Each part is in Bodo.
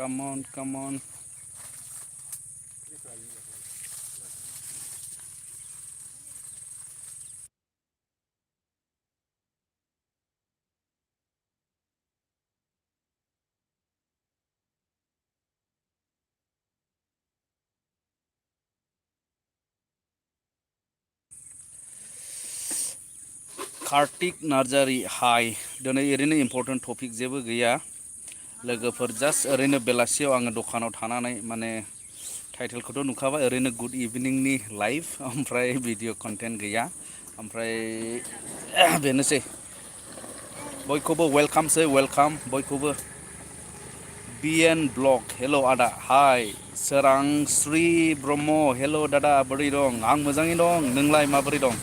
Come on, come on. Kartik Narjari, hi. Doनै ओरैनो इम्पर्टेन्ट टपिक जेबो गैया. लोगोफोर जास्ट ओरैनो बेलासियाव आङो दखानाव थानानै माने टाइटेलखौथ' नुखाबाय ओरैनो गुड इभिनिंनि लाइभ ओमफ्राय भिडिअ कन्टेन्ट गैया. ओमफ्राय बेनोसै. बयखौबो वेलकामसै वेलकाम बयखौबो. BN ब्लग हेल' आदा हाय. सोरांस्रि ब्रह्म हेल' दादा बोरै दं? आं मोजाङै दं. नोंलाय माबोरै दं?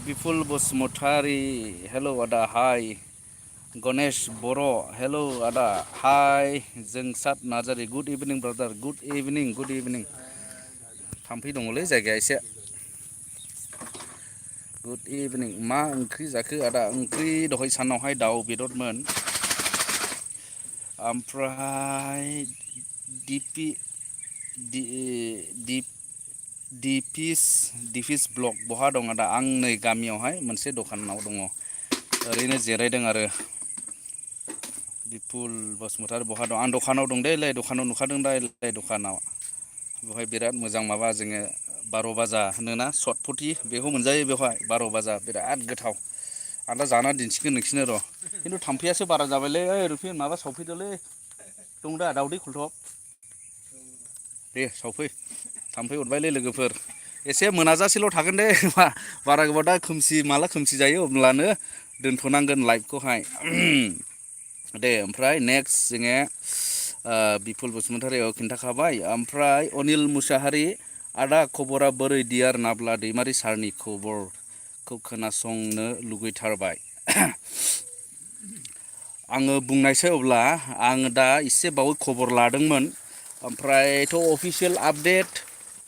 बिपुल बसुमतारी हेल' आदा हाय. गणेश बर' हेल' आदा हाय. जोंसार नार्जारि गुड इभिनिं ब्रादार गुड इभिनिं गुड इभिनिं. थाम्फै दङलै जायगाया एसे. गुड इभिनिं. मा ओंख्रि जाखो आदा? ओंख्रि दहाय सानावहाय दाउ बेदरमोन. ओमफ्राय दिपिस ब्लग बहा दं आदा? आं नै गामियावहाय मोनसे दखानाव दङ. ओरैनो जिरायदों आरो. बिपुल बसुमतारी बहा दं? आं दखानाव दं दैलाय दखानाव नुखादों दालाय दखानाव. बेवहाय बिराद मोजां माबा जोङो 12 बाजा होनोना सटफुथि बेखौ मोनजायो बेवहाय 12 बाजा बिराद गोथाव. आं दा जाना दिन्थिगोन नोंसिनो र'. खिन्थु थाम्फैयासो बारा जाबायलै ओइ रुफिन माबा सावफैदोलै. दं दा दाउदै खलथब? दे सावफै. थाम्फै अरबायलै लोगोफोर. एसे मोनाजासेल' थागोन दे बारा गोबाव दा खोमसि माला खोमसि जायो अब्लानो दोनथ'नांगोन लाइभखौहाय. दे ओमफ्राय नेक्स्ट जोङो बिपुल बसुमतारी खिन्थाखाबाय. ओमफ्राय अनिल मुसाहारि आदा खबरा बोरै डियार नाब्ला दैमारि सारनि खबरखौ खोनासंनो लुगैथारबाय. आङो बुंनायसै अब्ला आङो दा एसे बावै खबर लादोंमोन. ओमफ्रायथ'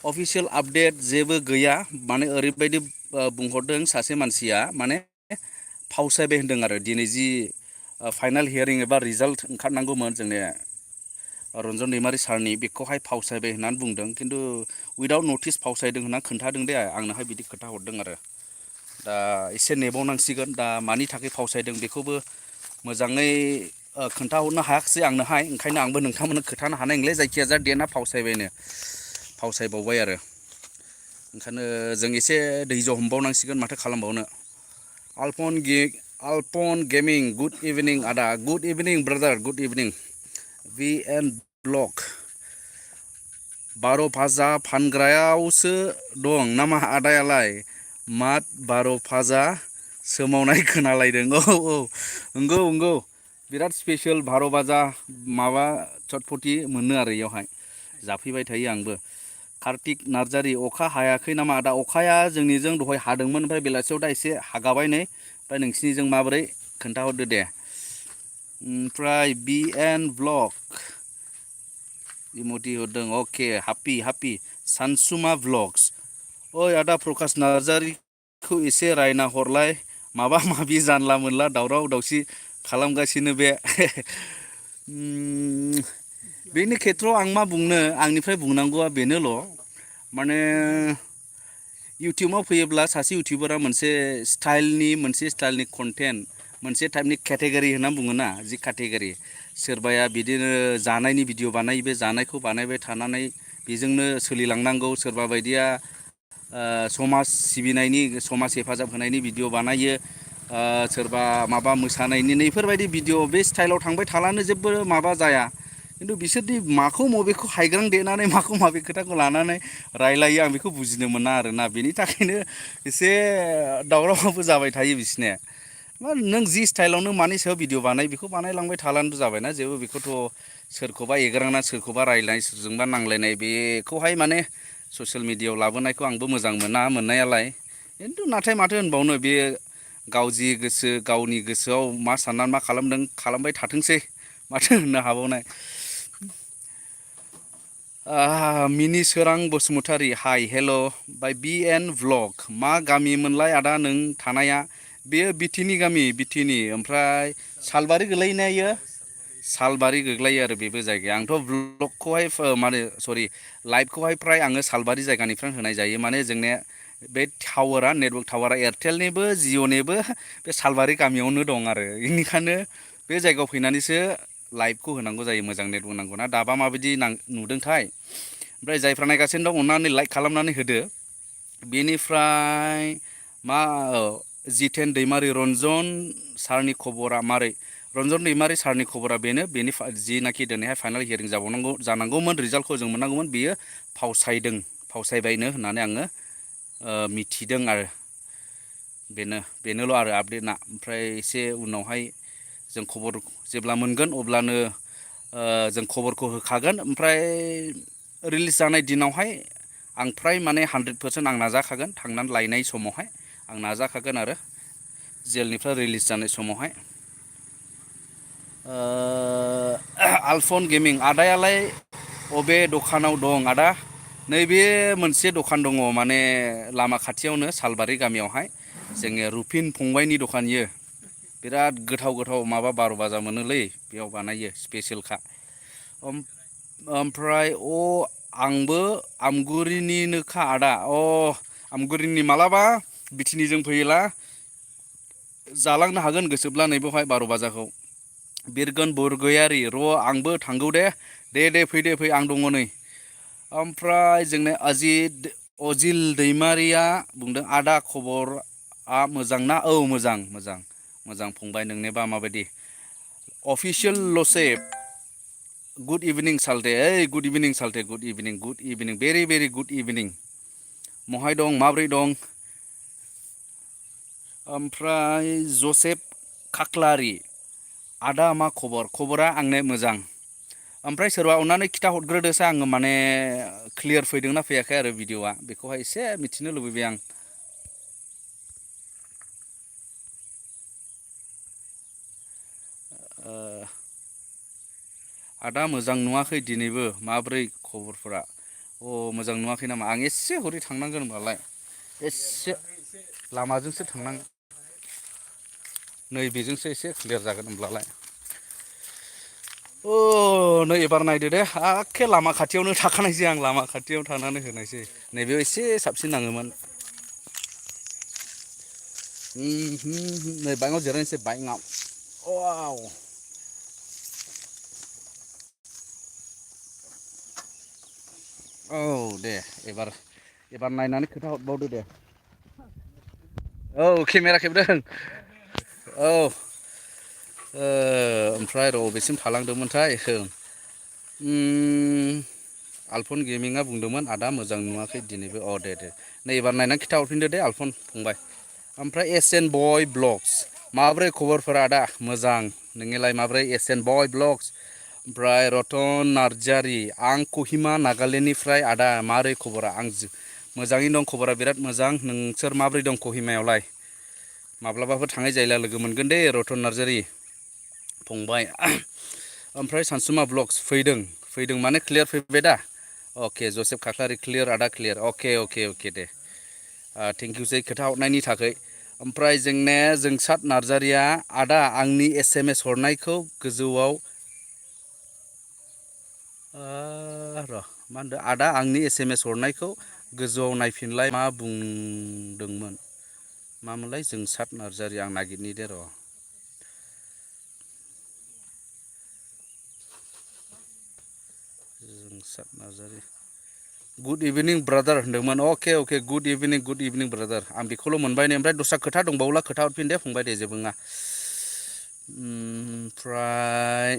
अफिसियेल आपडेट जेबो गैया. माने ओरैबायदि बुंहरदों सासे मानसिया माने फावसायबाय होनदों आरो दिनै जि फाइनाल हियारिं एबा रिजाल्ट ओंखारनांगौमोन जोंनिया रन्जन दैमारि सारनि बेखौहाय फावसायबाय होननानै बुंदों. खिन्थु उइदाउट नटिस फावसायदों होनना खोन्थादों दे आंनोहाय बिदि खोथा हरदों आरो. दा एसे नेबावनांसिगोन. दा मानि थाखाय फावसायदों बेखौबो मोजाङै खोन्थाहरनो हायाखिसै आंनोहाय. ओंखायनो आंबो नोंथांमोननो खोन्थानो हानाय नंला. जायखिजाया डेटआ फावसायबावबाय आरो. ओंखायनो जों एसे धैज' हमबावनांसिगोन माथो खालामबावनो. आलपन गेमिं गुड इभिनिं आदा गुड इभिनिं ब्रादार गुड इभिनिं. VN ब्लग 12 भाजा फानग्रायावसो दं नामा आदायालाय? मात 12 भाजा सोमावनाय खोनालायदों. औ नंगौ बिराद स्पेसियेल 12 भाजा माबा चटपटि मोनो आरो इयावहाय. जाफैबाय थायो आंबो. कार्तिक नार्जारि अखा हायाखै नामा आदा? अखाया जोंनिजों दहाय हादोंमोन. ओमफ्राय बेलासियाव दा एसे हागाबाय नै. ओमफ्राय नोंसिनिजों माबोरै खोन्थाहरदो दे. ओमफ्राय BN ब्लग इमथि हरदों अके हापि सानसुमा भ्लग्स ओइ आदा प्रकास नार्जारिखौ एसे रायना हरलाय माबा माबि जानला मोनला दावराव दावसि खालामगासिनो बे. बेनि खेथ्रआव आं मा बुंनो, आंनिफ्राय बुंनांगौआ बेनोल' माने इउटिउबाव फैयोब्ला सासे इउटिउबारा मोनसे स्टाइलनि कन्टेन्ट मोनसे टाइपनि केटेगरि होनना बुङोना जि केटेगरि सोरबाया बिदिनो जानायनि भिडिअ बानायो. बे जानायखौ बानायबाय थानानै बेजोंनो सोलिलांनांगौ. सोरबा बायदिया समाज सिबिनायनि समाज हेफाजाब होनायनि भिडिअ बानायो. सोरबा माबा मोसानायनि नैफोरबायदि भिडिअ बे स्टाइलाव थांबाय थालानो जेबो माबा जाया. खिन्थु बिसोरदि माखौ मबेखौ हायग्रां देनानै माखौ माबे खोथाखौ लानानै रायलायो आं बेखौ बुजिनो मोना आरोना. बेनि थाखायनो एसे दावरावबो जाबाय थायो बिसोरनिया. नों जि स्टाइलावनो मानि सायाव भिडिअ बानाय बेखौ बानायलांबाय थालानो जाबायना. जेबो बेखौथ' सोरखौबा एगारना सोरखौबा रायलायनाय सोरजोंबा नांलायनाय बेखौहाय माने ससियेल मिडियायाव लाबोनायखौ आंबो मोजां मोना मोननायालाय. खिन्थु नाथाय माथो होनबावनो बे गाव जि गोसो गावनि गोसोआव मा साननानै मा खालामदों खालामबाय थाथोंसै माथो होननो हाबावनाय. मिनिसोरां बसुमतारी हाय हेल' बाय BN व्लग मा गामिमोनलाय आदा नों थानाया? बेयो बिटिनि गामि बिटिनि। ओमफ्राय सालबारि गोलैयोना इयो? सालबारि गोग्लायो आरो बेबो जायगाया। आंथ' ब्लगखौहाय माने सरि लाइभखौहाय फ्राय आङो सालबारि जायगानिफ्राय होनाय जायो। माने जोंने बे टावारा नेटवर्क टावारा एयारटेलनिबो जिअ'निबो बे सालबारि गामियावनो दं आरो बेनिखायनो बे जायगायाव फैनानैसो लाइभखौ होनांगौ जायो। मोजां नेटवर्क नांगौ ना। दाबा माबायदि नुदोंथाय ओमफ्राय जायफ्रा नायगासिनो दं अननानै लाइक खालामनानै होदो। बेनिफ्राय मा जितेन दैमारि रन्जन सारनि खबरा मारै? रन्जन दैमारि सारनि खबरा बेनो बेनि जिनाखि दिनैहाय फाइनाल हियारिं जानांगौमोन रिजाल्टखौ जों मोननांगौमोन बेयो फावसायबायनो होननानै आङो मिथिदों आरो बेनोल' आरो आपडेटआ। ओमफ्राय एसे उनावहाय जों खबर जेब्ला मोनगोन अब्लानो जों खबरखौ होखागोन। ओमफ्राय रिलिज जानाय दिनावहाय आं फ्राय माने 100% आं नाजाखागोन थांनानै लायनाय समावहाय आं नाजाखागोन आरो जेलनिफ्राय रिलिज जानाय समावहाय। आलफन गेमिं आदायालाय अबे दखानाव दं आदा? नैबे मोनसे दखान दङ माने लामा खाथियावनो सालबारि गामियावहाय जोङो रुफिन फंबाइनि दखान इयो बिराद गोथाव माबा 12 बाजा मोनोलै बेयाव बानायो स्पेसियेलखा। ओमफ्राय आंबो आमगुरिनिनोखा आदा। आमगुरिनि मालाबा बिथिनिजों फैयोला जालांनो हागोन गोसोब्ला नैबेवहाय 12 बाजाखौ। बिरगोन बरगयारि र' आंबो थांगौ दे फै आं दङ नै। ओमफ्राय जोंनो अजिल दैमारिया बुंदों आदा खबरआ मोजां ना? औ मोजां फंबाय। नोंनिबा माबायदि? अफिसियेल लसेब गुड इभिनिं सालथे गुड इभिनिं भेरि गुड इभिनिं। महाय दं माब्रै दं? ओमफ्राय जसेफ खाख्लारि आदा मा खबरा आंने मोजां। ओमफ्राय सोरबा अननानै खिथा हरग्रोदोसो आङो माने क्लियार फैदोंना फैयाखै आरो भिडिअ'आ बेखौहाय एसे मिथिनो लुबैबाय आं। आदा मोजां नुवाखै दिनैबो माब्रै खबरफोरा? मोजां नुवाखै नामा? आं एसे हरै थांनांगोन होनबालाय एसे लामाजोंसो नैबेजोंसो एसे क्लियार जागोन होनब्लालाय। नै एबार नायदो दे एखे लामा खाथियावनो थाखानायसै आं लामा खाथियाव थानानै होनायसै नैबेयाव एसे साबसिन नाङोमोन। नै बाइकआव जिरायनोसै बाइकआव दे एबार नायनानै खोथा हरबावदो दे। केमेरा खेबदों ओमफ्राय र' बबेसिम थालांदोंमोनथाय आलफन गेमिंआ बुंदोंमोन आदा मोजां नुवाखै दिनैबो दे नै एबार नायनानै खिथा हरफिनदो दे आलफन फंबाय। ओमफ्राय एसएन बय ब्लग्स माब्रै खबरफोरा आदा? मोजां। नोंनिलाय माब्रै एसएन बय ब्लग्स? ओमफ्राय रतन नार्जारि आं कहिमा नागालेण्डनिफ्राय आदा मारै खबरा? आं मोजाङैनो दं खबरा बिराद मोजां। नोंसोर माब्रै दं कहिमायावलाय? माब्लाबाफोर थांनाय जायोला लोगो मोनगोन दे रतन नार्जारि फंबाय। ओमफ्राय सानसुमा ब्लग्स फैदों माने क्लियार फैबाय दा? अके जसेफ खाख्लारि क्लियार आदा क्लियार अके दे थेंकिउसै खोथा हरनायनि थाखाय। ओमफ्राय जोंसार नार्जारिया आदा आंनि SMS हरनायखौ गोजौआव मा होनदों आदा आंनि SMS हरनायखौ गोजौआव नायफिनलाय मा बुंदोंमोन मामोनलाय? जोंसार नार्जारि आं नागिरनि दे र'। जोंसार नार्जारि गुड इभिनिं ब्रादार होनदोंमोन। अके गुड इभिनिं ब्रादार। आं बेखौल' मोनबाय नै ओमफ्राय दस्रा खोथा दंबावोला खोथा हरफिन दे फंबाय दे जेबो नङा। ओमफ्राय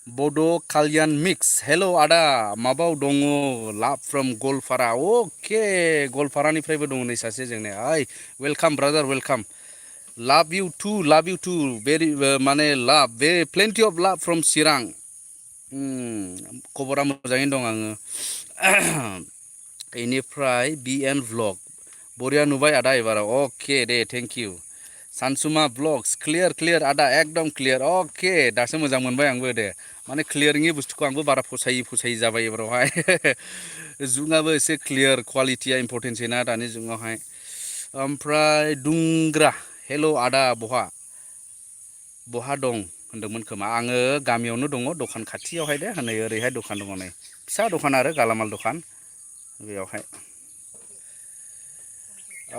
बड' कालयान मिक्स हेल' आदा माबाव दङ लाभ फ्रम गवालपारा अके गवालपारानिफ्रायबो दङ नै सासे जोंनिया वेलकाम ब्रादार वेलकाम लाभ इउ टु भेरि माने लाभ प्लेन्टि अफ लाभ फ्रम चिरां। खबरा मोजाङैनो दं आङो। बेनिफ्राय BN भ्लग बरिया नुबाय आदा एबाराव अके दे थेंकिउ। सानसुमा ब्लग्स क्लियार आदा एकदम क्लियार अके दासो मोजां मोनबाय आंबो दे माने क्लियारिंनि बुस्थुखौ आंबो बारा फसायै जाबाय एबारावहाय जुगाबो एसे क्लियार कुवालिटिया इम्परटेन्सै ना दानि जुगावहाय। ओमफ्राय दुंग्रा हेल' आदा बहा दं? होनदोंमोन खोमा आङो गामियावनो दङ दखान खाथियावहाय दे नै ओरैहाय दखान दङ नै फिसा दखान आरो गालामाल दखान बेयावहाय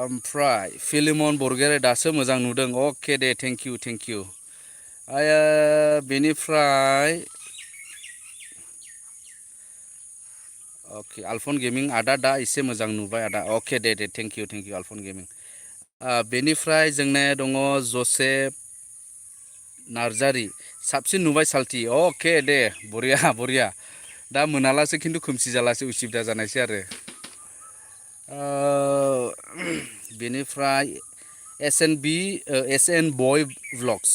ओमफ्राय फिलिमन बरगयारि दासो मोजां नुदों अके दे थेंक इउ बेनिफ्राय अके आलफन गेमिं आदा दा एसे मोजां नुबाय आदा अके दे थेंक इउ आलफन गेमिं बेनिफ्राय जोंना दङ जसेफ नार्जारि साबसिन नुबाय साल्थि अके दे बरिया दा मोनालासो खिन्थु खोमसि जालासो उसुबिदा जानायसै आरो बेनिफ्राय एस एन बय भ्लग्स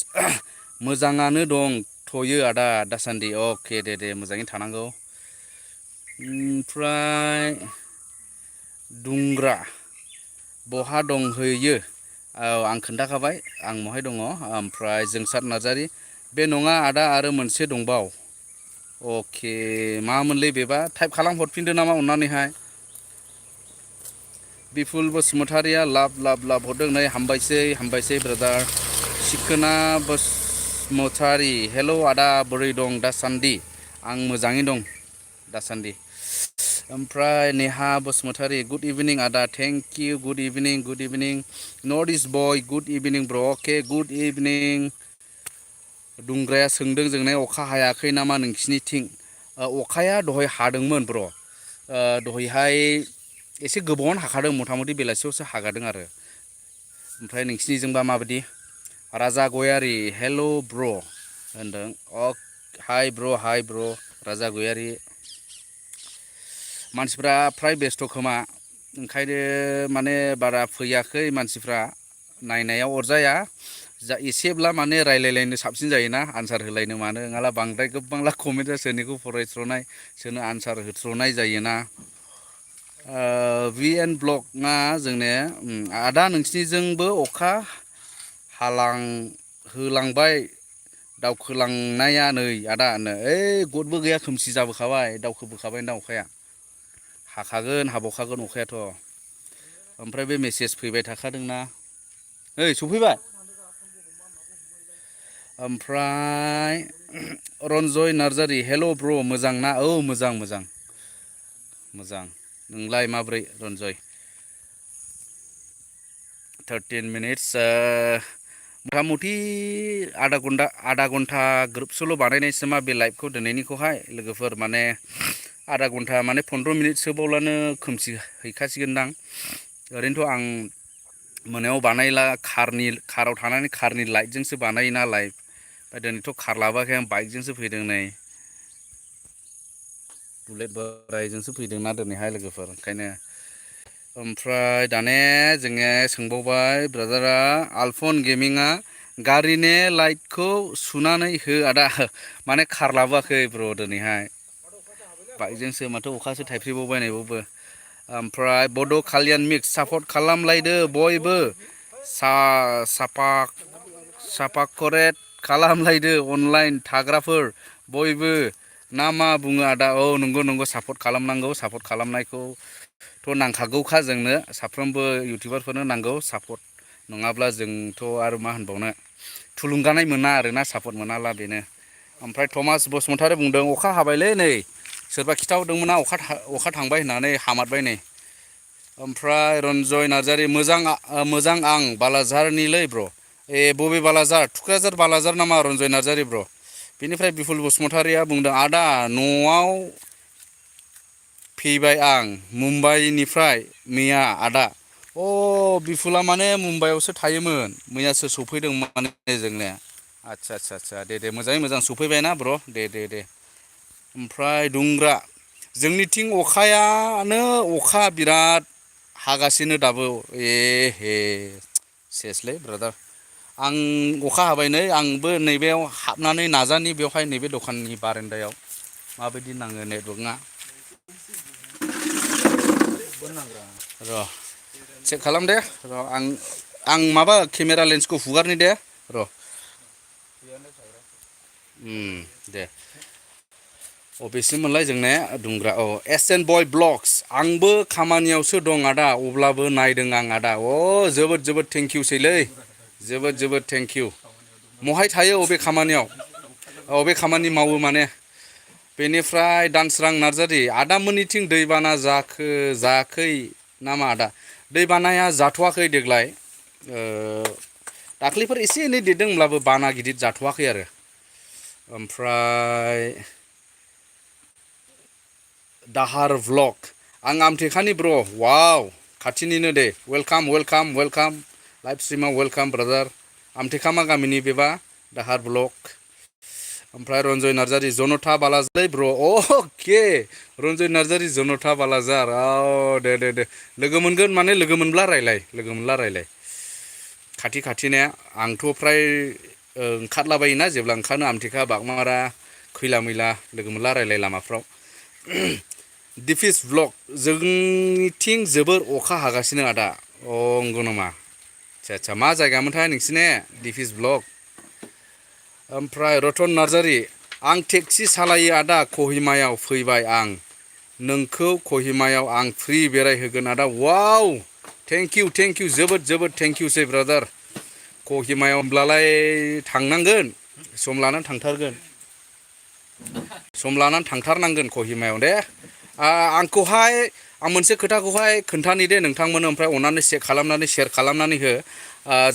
मोजाङानो दं थ'यो आदा दासान्दि अके दे मोजाङै थानांगौ ओमफ्राय दुंग्रा बहा दंहैयो औ आं खोन्थाखाबाय आं बहाय दङ ओमफ्राय जोंसार नार्जारि बे नङा आदा आरो मोनसे दंबाव अके मामोनलै बेबा टाइप खालाम हरफिनदो नामा अननानैहाय बिपुल बसुमतारिया लाभ हरदों नै हामबायसै ब्रादार सिखोना बसुमतारि हेलौ आदा बोरै दं दासान्दि आं मोजाङै दं दासान्दि ओमफ्राय नेहा बसुमतारि गुड इभिनिं आदा thank you good evening north east बय गुड इभिनिं ब्र अके गुड इभिनिं दुंग्राया सोंदों जोंनाय अखा हायाखै नामा नोंसिनिथिं अखाया दहाय हादोंमोन ब्र दहायहाय एसे गोबावानो हाखादों मथा मथि बेलासियावसो हागादों आरो ओमफ्राय नोंसिनिजोंबा माबायदि राजा गयारि हेल' ब्र होनदों हाय ब्र राजा गयारि मानसिफ्रा फ्राय बेस्थ' खोमा ओंखायनो माने बारा फैयाखै मानसिफ्रा नायनायाव अरजाया जा एसेब्ला माने रायलायलायनो साबसिन जायोना आनसार होलायनो मानो नङाला बांद्राय गोबांला कमेन्टआ सोरनिखौ फरायस्र'नाय सोरनो आनसार होथ्र'नाय जायोना भि एन ब्लगआ जोंने आदा नोंसिनिजोंबो अखा होलांबाय दावखोलांनाया नै आदा ओइ गदबो गैया खोमसि जाबोखाबाय दावखोबोखाबाय ना अखाया हाबावखागोन अखायाथ' ओमफ्राय बे मेसेज फैबाय थाखादोंना ओइ सफैबाय ओमफ्राय रन्जय नार्जारि हेल' ब्र मोजां ना औ मोजां नोंलाय माब्रै रन्जय 13 मिनिट्स मथा मथि आधा घन्टा ग्रोबसोल' बानायनायसो मा बे लाइभखौ दिनैनिखौहाय लोगोफोर माने आधा घन्टा माने 15 मिनिटसोबावलानो खोमसि हैखासिगोनदां ओरैनोथ' आं मोनायाव बानायला काराव थानानै कारनि लाइटजोंसो बानायो नालाय ओमफ्राय दिनैथ' कार लाबोआखै आं बाइकजोंसो फैदों नै बुलेट बोराइजोंसो फैदोंना दिनैहाय लोगोफोर ओंखायनो ओमफ्राय दाने जोङो सोंबावबाय ब्रादारा आलफन गेमिंआ गारिनि लाइटखौ सुनानै हो आदा माने कार लाबोआखै ब्र दिनैहाय बाइकजोंसो माथो अखासो थाइफ्रिबावबाय नै बावबो ओमफ्राय बड' कालियान मिक्स सापर्ट खालामलायदो बयबो सापाकरेट खालामलायदो अनलाइन थाग्राफोर बयबो ना मा बुङो आदा औ नंगौ सापर्ट खालामनांगौ सापर्ट खालामनायखौथ' नांखागौखा जोंनो साफ्रोमबो इउटिउबारफोरनो नांगौ सापर्ट नङाब्ला जोंथ' आरो मा होनबावनो थुलुंगानाय मोना आरोना सापर्ट मोनाब्ला बेनो ओमफ्राय थमास बसुमतारी बुंदों अखा हाबायलै नै सोरबा खिथाहरदोंमोनना अखा थांबाय होननानै हामारबाय नै ओमफ्राय रन्जय नार्जारि मोजां आं बालाझारनिलै ब्र बबे बालाझार थुक्राझार बालाझार नामा रन्जय नार्जारि ब्र बेनिफ्राय बिपुल बसुमतारिया बुंदों आदा न'आव फैबाय आं मुम्बाइनिफ्राय मैया आदा बिपुला माने मुम्बाइआवसो थायोमोन मैयासो सफैदों माने जोंने आदसा दे मोजाङै मोजां सफैबायना ब्र दे ओमफ्राय दुंग्रा जोंनिथिं अखा बिराद हागासिनो दाबो सेसलै ब्रादार आं अखा हाबाय नै आंबो नैबेयाव हाबनानै नाजानि बेवहाय नैबे दखाननि बारान्दायाव माबायदि नाङो नेटवर्कआ र' चेक खालाम दे र' आं माबा केमेरा लेन्सखौ हुगारनि दे र' दे अबेसिममोनलाय जोंना दुंग्रा एस एन बय ब्लग्स आंबो खामानियावसो दं आदा अब्लाबो नायदों आं आदा जोबोद थेंकिउसैलै जोबोद थेंकिउ महाय थायो अबे खामानियाव बे खामानि मावो माने बेनिफ्राय दानस्रां नार्जारि आदामोननिथिं दैबाना जायाखै नामा आदा दैबानाया जाथ'वाखै देग्लाय दाख्लैफोर एसे एनै देरदों होनब्लाबो बाना गिदिर जाथ'वाखै आरो ओमफ्राय दाहार व्लग आं आमथेखानि ब्र वाव खाथिनिनो दे वेलकाम वेलकाम वेलकाम लाइभ स्ट्रिमाव वेलकाम ब्रादार आमथेखामा गामिनि बेबा दाहार ब्लग ओमफ्राय रन्जय नार्जारि जनथा बालाजारलै ब्र अके रन्जय नार्जारि जनथा बालाजार दे लोगो मोनगोन माने लोगो मोनब्ला रायलाय खाथि खाथिने आंथ' फ्राय ओंखारलाबायोना जेब्ला ओंखारनो आमथेखा बागमारा खैला मैला लोगो मोनला रायलाय लामाफ्राव दिफिस व्लग जोंनिथिं जोबोर अखा हागासिनो आदा नंगौ नामा आच्छा मा जायगामोनथाय नोंसिने दिफिस व्लग ओमफ्राय रतन नार्जारि आं टेक्सि सालायो आदा कहिमायाव फैबाय आं नोंखौ कहिमायाव आं फ्रि बेरायहोगोन आदा वाव थेंक इउ जोबोद थेंक इउसै ब्रादार कहिमायाव होमब्लालाय थांनांगोन सम लानानै थांथारनांगोन कहिमायाव दे आंखौहाय आं मोनसे खोथाखौहाय खोन्थानि दे नोंथांमोन ओमफ्राय अननानै शेयार खालामनानै हो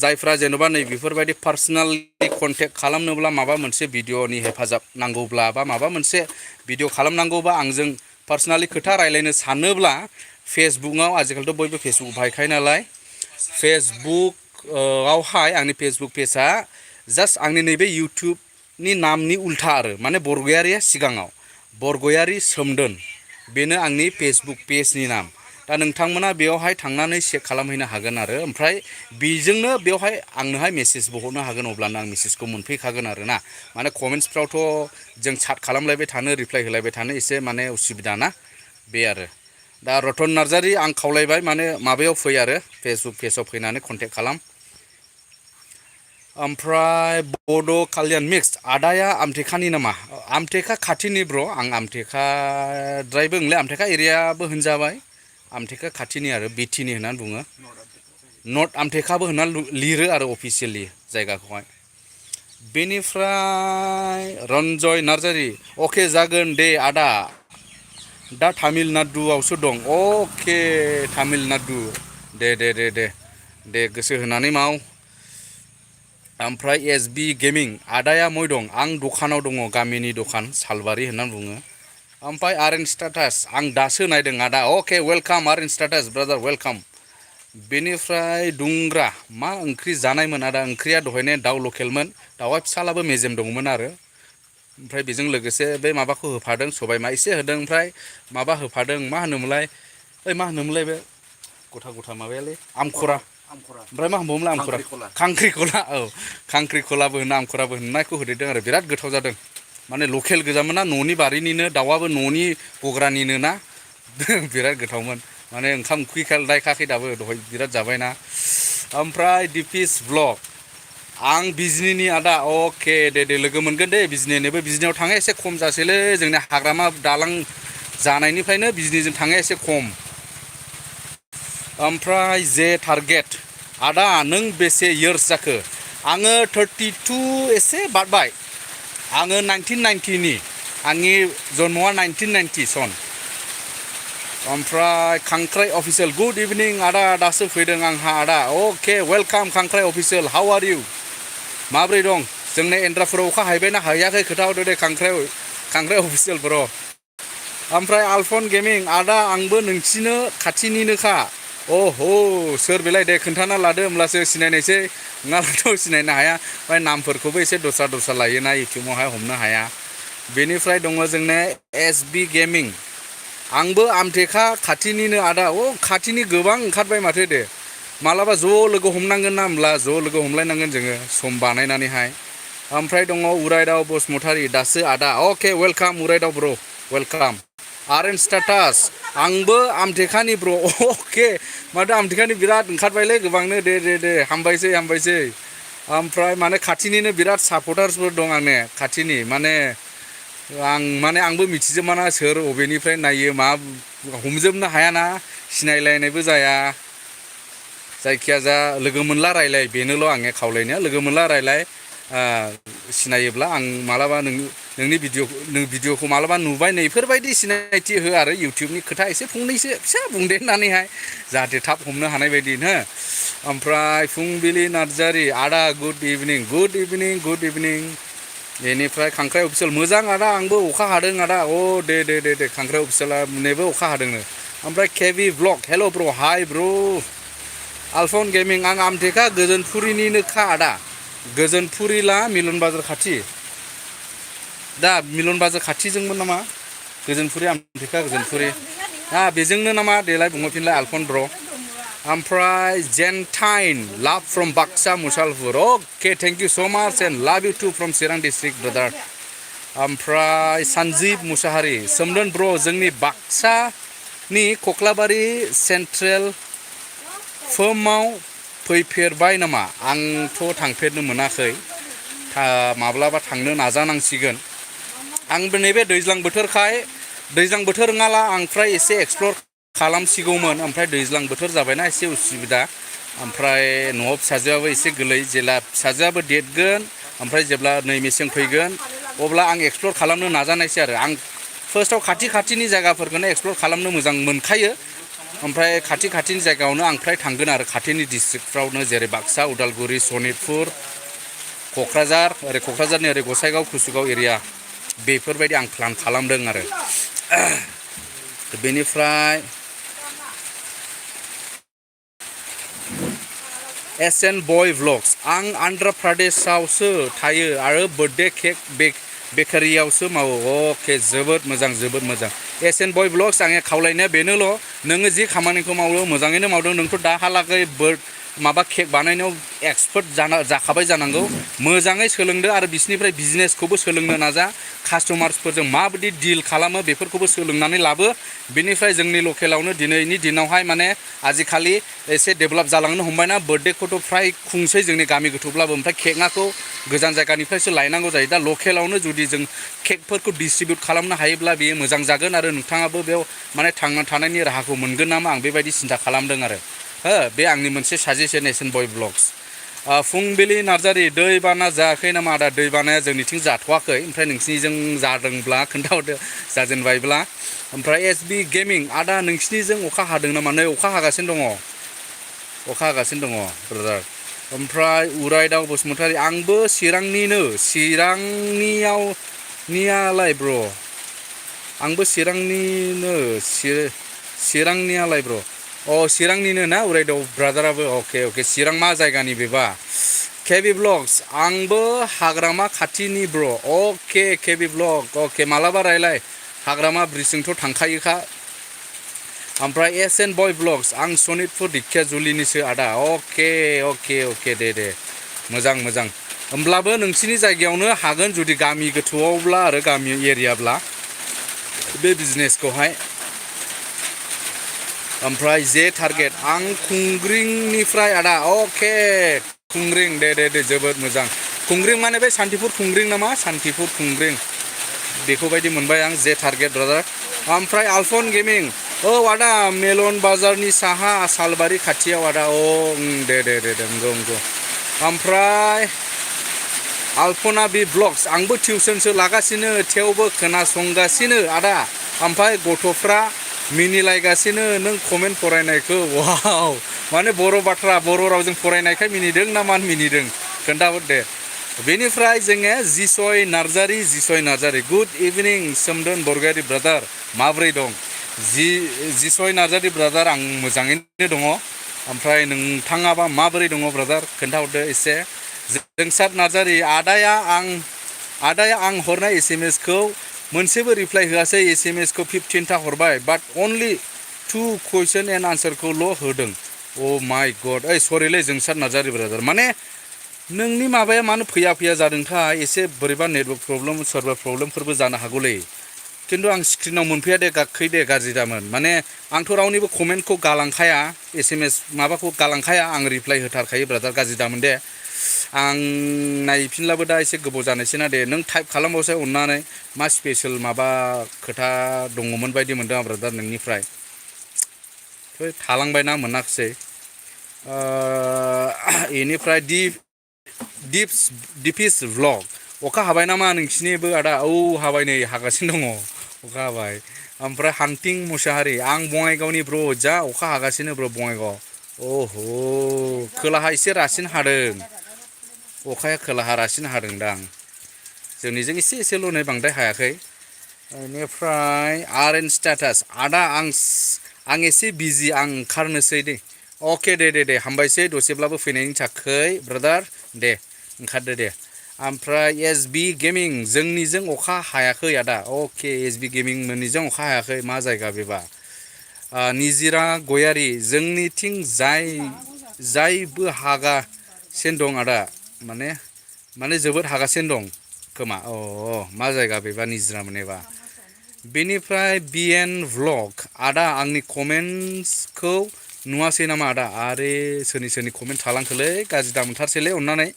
जायफ्रा जेन'बा नै बेफोरबायदि पार्सनेलि कन्टेक्ट खालामनोब्ला माबा मोनसे भिडिअनि हेफाजाब नांगौब्ला बा माबा मोनसे भिडिअ खालामनांगौबा आंजों पार्सनेलि खोथा रायलायनो सानोब्ला फेसबुकआव आजिखालिथ' बयबो फेसबुक बाहायखायो नालाय फेसबुकआवहाय आंनि फेसबुक पेजआ जास्ट आंनि नैबे इउटुबनि नामनि उल्था आरो माने बरगयारिया सिगाङाव बरगयारि सोमदोन बेनो आंनि फेसबुक पेजनि नाम दा नोंथांमोना बेयावहाय थांनानै चेक खालामहैनो हागोन आरो ओमफ्राय बेजोंनो बेवहाय आंनोहाय मेसेजबो हरनो हागोन अब्लानो आं मेसेजखौ मोनफैखागोन आरो ना माने कमेन्ट्सफ्रावथ' जों चाट खालामलायबाय थानो रिप्लाय होलायबाय थानो एसे माने उसुबिदा ना बे आरो दा रतन नार्जारि आं खावलायबाय माने माबायाव फै आरो फेसबुक पेजाव फैनानै कन्टेक्ट खालाम ओमफ्राय बड' काल्यान मिक्स आदाया आमथेखानि नामा आमथेखा खाथिनि ब्र आं आमथेखाद्रायबो नंलाय आमथेखा एरियाबो होनजाबाय आमथेखा खाथिनि आरो बिटिनि होननानै बुङो नर्थ आमथेखाबो होननानै लिरो आरो अफिसियेलि जायगाखौहाय बेनिफ्राय रन्जय नार्जारि अके जागोन दे आदा दा तामिलनाडुआवसो दं अके तामिलनाडु दे गोसो होनानै माव ओमफ्राय एसबि गेमिं आदाया मय दं आं दखानाव दङ गामिनि दखान सालबारि होननानै बुङो ओमफ्राय आर्यन स्टेटास आं दासो नायदों आदा अके welcome Aryan status brother welcome बेनिफ्राय दुंग्रा मा ओंख्रि जानायमोन आदा ओंख्रिया दहायनाय दाउ लकेलमोन दाउआ फिसालाबो मेजेम दंमोन आरो ओमफ्राय बेजों लोगोसे बे माबाखौ होफादों सबायमा एसे होदों ओमफ्राय माबा होफादों मा होनोमोनलाय बे गथा माबायालै आमखरा ओमफ्राय मा होनबावोमोनलाय आमखरा खांख्रिखला खांख्रिखलाबो होनो आमखराबो होननायखौ होदेरदों आरो बिराद गोथाव जादों माने लकेल गोजामोन ना न'नि बारिनिनो दाउआबो न'नि गग्रानिनो ना बिराद गोथावमोन माने ओंखाम उखैलायखायाखै दाबो दहाय बिराद जाबायना ओमफ्राय दिपिस ब्लग आं बिजनिनि आदा अके दे लोगो मोनगोन दे बिजनिनोबो बिजनियाव थाङा एसे खम जासैलै जोंनि हाग्रामा दालां जानायनिफ्रायनो बिजनिजों थाङा एसे खम ओमफ्राय जे टारगेट आदा नों बेसे इयार्स जाखो आङो 32 एसे बारबाय आङो 1990नि आंनि जन्मआ 1990 सन ओमफ्राय खांख्राइ अफिसियेल गुड इभिनिं आदा दासो फैदों आंहा आदा अके वेलकाम खांख्राइ अफिसियेल हाउ आर इउ माब्रै दं जोंनि एन्ड्राफोराव अखा हायबायना हायाखै खोथा हरदो दे खांख्राइ अफिसियेल ब्र ओमफ्राय आलफन गेमिं आदा आंबो नोंसिनो खाथिनिनोखा अहो सोर बेलाय दे खोन्थाना लादो होमब्लासो सिनायनायसै नङाब्लाथ' सिनायनो हाया ओमफ्राय नामफोरखौबो एसे दस्रा लायोना इउटुबावहाय हमनो हाया बेनिफ्राय दङ जोंना एसबि गेमिं आंबो आमथेखा खाथिनिनो आदा खाथिनि गोबां ओंखारबाय माथो दे मालाबा ज' लोगो हमनांगोन ना होमब्ला ज' लोगो हमलायनांगोन जोङो सम बानायनानैहाय ओमफ्राय दङ उरायदाव बसुमतारी दासो आदा अके वेलकाम उरायदाव ब्र वेलकाम आर्यन स्टेटास आंबो आमथेखानि ब्र अके माथो आमथेखानि बिराद ओंखारबायलै गोबांनो दे हामबायसै ओमफ्राय माने खाथिनिनो बिराद सापर्टार्सफोर दं आंने खाथिनि माने आंबो मिथिजोबाना सोर अबेनिफ्राय नायो मा हमजोबनो हायाना सिनायलायनायबो जाया जायखिया जा लोगो मोनला रायलाय बेनोल' आंनि खावलायनाया लोगो मोनला रायलाय सिनायोब्ला आं मालाबा नोंनि भिडिअखौ मालाबा नुबाय नैफोरबायदि सिनायथि हो आरो इउटिउबनि खोथा एसे फंनैसो फिसा बुंदेरनानैहाय जाहाथे थाब हमनो हानाय बायदि हो ओमफ्राय फुंबिलि नार्जारि आदा गुड इभिनिं बेनिफ्राय खांख्राइ अफिसियेल मोजां आदा आंबो अखा हादों आदा दे खांख्राइ अफिसियेला नेबो अखा हादोंनो ओमफ्राय केभि ब्लग हेल' ब्र हाय ब्र आलफन गेमिं आं आमथेखा गोजोनपुरिनिनोखा आदा गोजोनपुरिला मिलन बाजार खाथि दा मिलन बाजार खाथिजोंमोन नामा गोजोनपुरि आमथेखा गोजोनपुरि बेजोंनो नामा देलाय बुंहरफिनलाय आलफन ब्र ओमफ्राय जेन्टाइन लाभ फ्रम बाक्सा मुसालपुर अके thank you so' much and love you too from Chirang district brother ओमफ्राय सन्जिब मुसाहारि सोमदोन ब्र जोंनि बाक्सानि कक्लाबारि सेन्ट्रेल फार्माव फैफेरबाय नामा आंथ' थांफेरनो मोनाखै माब्लाबा थांनो नाजानांसिगोन आंबो नैबे दैज्लां बोथोर नङाला आं फ्राय एसे एक्सप्लर खालामसिगौमोन ओमफ्राय दैज्लां बोथोर जाबायना एसे उसुबिदा ओमफ्राय न'आव फिसाजोआबो एसे गोरलै जेला फिसाजोआबो देरगोन ओमफ्राय जेब्ला नै मेसें फैगोन अब्ला आं एक्सप्लर खालामनो नाजानायसै आरो आं फार्स्टआव खाथिनि जायगाफोरखौनो एक्सप्लर खालामनो मोजां मोनखायो ओमफ्राय खाथिनि जायगायावनो आं फ्राय थांगोन आरो खाथिनि डिस्ट्रिक्टफ्रावनो जेरै बाक्सा उदालगुरि सनितपुर क'क्राझारनि ओरै गसाइगाव कुसुगाव एरिया बेफोरबायदि आं प्लान खालामदों आरो बेनिफ्राय एसएन बय व्लग्स आं आन्ध्र प्रदेशआवसो थायो आरो बार्थडे केक बेकारियावसो मावो अके जोबोद मोजां एसएन बय व्लग्स आंनि खावलायनाया बेनोल' नोङो जि खामानिखौ मावो मोजाङैनो मावदों नोंथ' दाहालागै माबा केक बानायनायाव एक्सपार्ट जाखाबाय जानांगौ मोजाङै सोलोंदो आरो बिसोरनिफ्राय बिजनेसखौबो सोलोंनो नाजा कास्टमार्सफोरजों माबायदि डिल खालामो बेफोरखौबो सोलोंनानै लाबो बेनिफ्राय जोंनि लकेलावनो दिनैनि दिनावहाय माने आजिखालि एसे डेभेलप जालांनो हमबायना बार्थडेखौथ' फ्राय खुंसै जोंनि गामि गोथौब्लाबो ओमफ्राय केकआखौ गोजान जायगानिफ्रायसो लायनांगौ जायो दा लकेलावनो जुदि जों केकफोरखौ डिस्ट्रिबिउट खालामनो हायोब्ला बेयो मोजां जागोन आरो नोंथाङाबो बेयाव माने थांना थानायनि राहाखौ मोनगोन नामा आं बेबायदि सिन्था खालामदों आरो बे आंनि मोनसे साजेसन एसएन बय ब्लग्स फुंबिलि नार्जारि दैबाना जायाखै नामा आदा दैबानाया जोंनिथिं जाथ'वाखै ओमफ्राय नोंसिनिजों जादोंब्ला खोन्थाहरदो जाजेनबायब्ला ओमफ्राय एसबि गेमिं आदा नोंसिनिजों अखा हादों नामा नै अखा हागासिनो दङ ब्रादार ओमफ्राय उरायदाव बसुमतारि आंबो चिरांनियालाय ब्र आंबो चिरांनियालाय ब्र चिरांनिनो ना उरायदाव ब्रादाराबो अके चिरां मा जायगानि बेबा केबि ब्लग्स आंबो हाग्रामा खाथिनि ब्र अके केबि ब्लग अके मालाबा रायलाय हाग्रामा ब्रिजजोंथ' थांखायोखा ओमफ्राय एसएन बय ब्लग्स आं सनितपुर दिखियाजुलिनिसो आदा अके दे मोजां होमब्लाबो नोंसिनि जायगायावनो हागोन जुदि गामि गोथौआवब्ला आरो गामि एरियाब्ला बे बिजनेसखौहाय ओमफ्राय जे टारगेट आं खुंग्रिंनिफ्राय आदा अके खुंग्रिं दे जोबोद मोजां खुंग्रिं माने बे सान्तिपुर खुंग्रिं नामा सान्तिपुर खुंग्रिं बेखौ बायदि मोनबाय आं जे टारगेट ब्रादार ओमफ्राय आलफन गेमिं आदा मेलन बाजारनि साहा सालबारि खाथियाव आदा दे नंगौ ओमफ्राय आलफना बि ब्लग्स आंबो टिउसनसो लागासिनो थेवबो खोनासंगासिनो आदा ओमफ्राय गथ'फ्रा मिनिलायगासिनो नों कमेन्ट फरायनायखौ वाव माने बर' रावजों फरायनायखाय मिनिदों ना मा मिनिदों खोन्थाहर दे बेनिफ्राय जोङो जिसय नार्जारि गुड इभिनिं सोमदोन बरगयारि ब्रादार माब्रै दं जिसय नार्जारि ब्रादार आं मोजाङैनो दङ ओमफ्राय नोंथाङाबा माबोरै दङ ब्रादार खोन्थाहरदो एसे जोंसार नार्जारि आदाया आं हरनाय एसएमएसखौ मोनसेबो रिप्लाइ होआसै एसएमएसखौ 15था हरबाय बाट अनलि 2 कुइसन एन्ड आन्सारखौल' होदों माइ गड सरिलै जोंसार नार्जारि ब्रादार माने नोंनि माबाया मानो फैया जादोंथाय एसे बोरैबा नेटवर्क प्रब्लेम सार्भार प्रब्लेमफोरबो जानो हागौलै खिन्थु आं स्क्रिनाव मोनफैया दे गाखै दे गाज्रि दामोन माने आंथ' रावनिबो कमेन्टखौ गालांखाया एसएमएस माबाखौ गालांखाया आं रिप्लाइ होथारखायो ब्रादार गाज्रि दामोन दे आं नायफिनलाबो दा एसे गोबाव जानोसैना दे नों टाइप खालामबावसै अननानै मा स्पेशल माबा खोथा दङमोन बायदि मोनदों आं ब्रादार नोंनिफ्राय थालांबायना मोनाखिसै बेनिफ्राय दिपिस व्लग अखा हाबाय नामा नोंसिनिबो आदा औ हाबाय नै हागासिनो दङ अखा हाबाय ओमफ्राय हान्टिं मुसाहारि आं बङाइगावनि ब्र जा अखा हागासिनो ब्र बङाइगाव अह खोलाहा एसे रासिन हादों अखाया खोलाहा रासिन हादोंदां जोंनिजों एसे एसेल' नै बांद्राय हायाखै बेनिफ्राय आर एन स्टेटास आदा आं एसे बिजि आं ओंखारनोसै दे अके दे हामबायसै दसेब्लाबो फैनायनि थाखाय ब्रादार दे ओंखारदो दे ओमफ्राय एस बि गेमिं जोंनिजों अखा हायाखै आदा अके एस बि गेमिं मोननिजों अखा हायाखै मा जायगा बेबा निजिरा गयारि जोंनिथिं जायबो हागासिनो दं आदा माने जोबोद हागासिनो दं खोमा मा जायगा बेबा निजिरा मोननिबा बेनिफ्राय बि एन भ्लग आदा आंनि कमेन्टसखौ नुवासै नामा आदा आरे सोरनि कमेन्ट थालांखोलै गाज्रि दामोनथारसैलै अननानै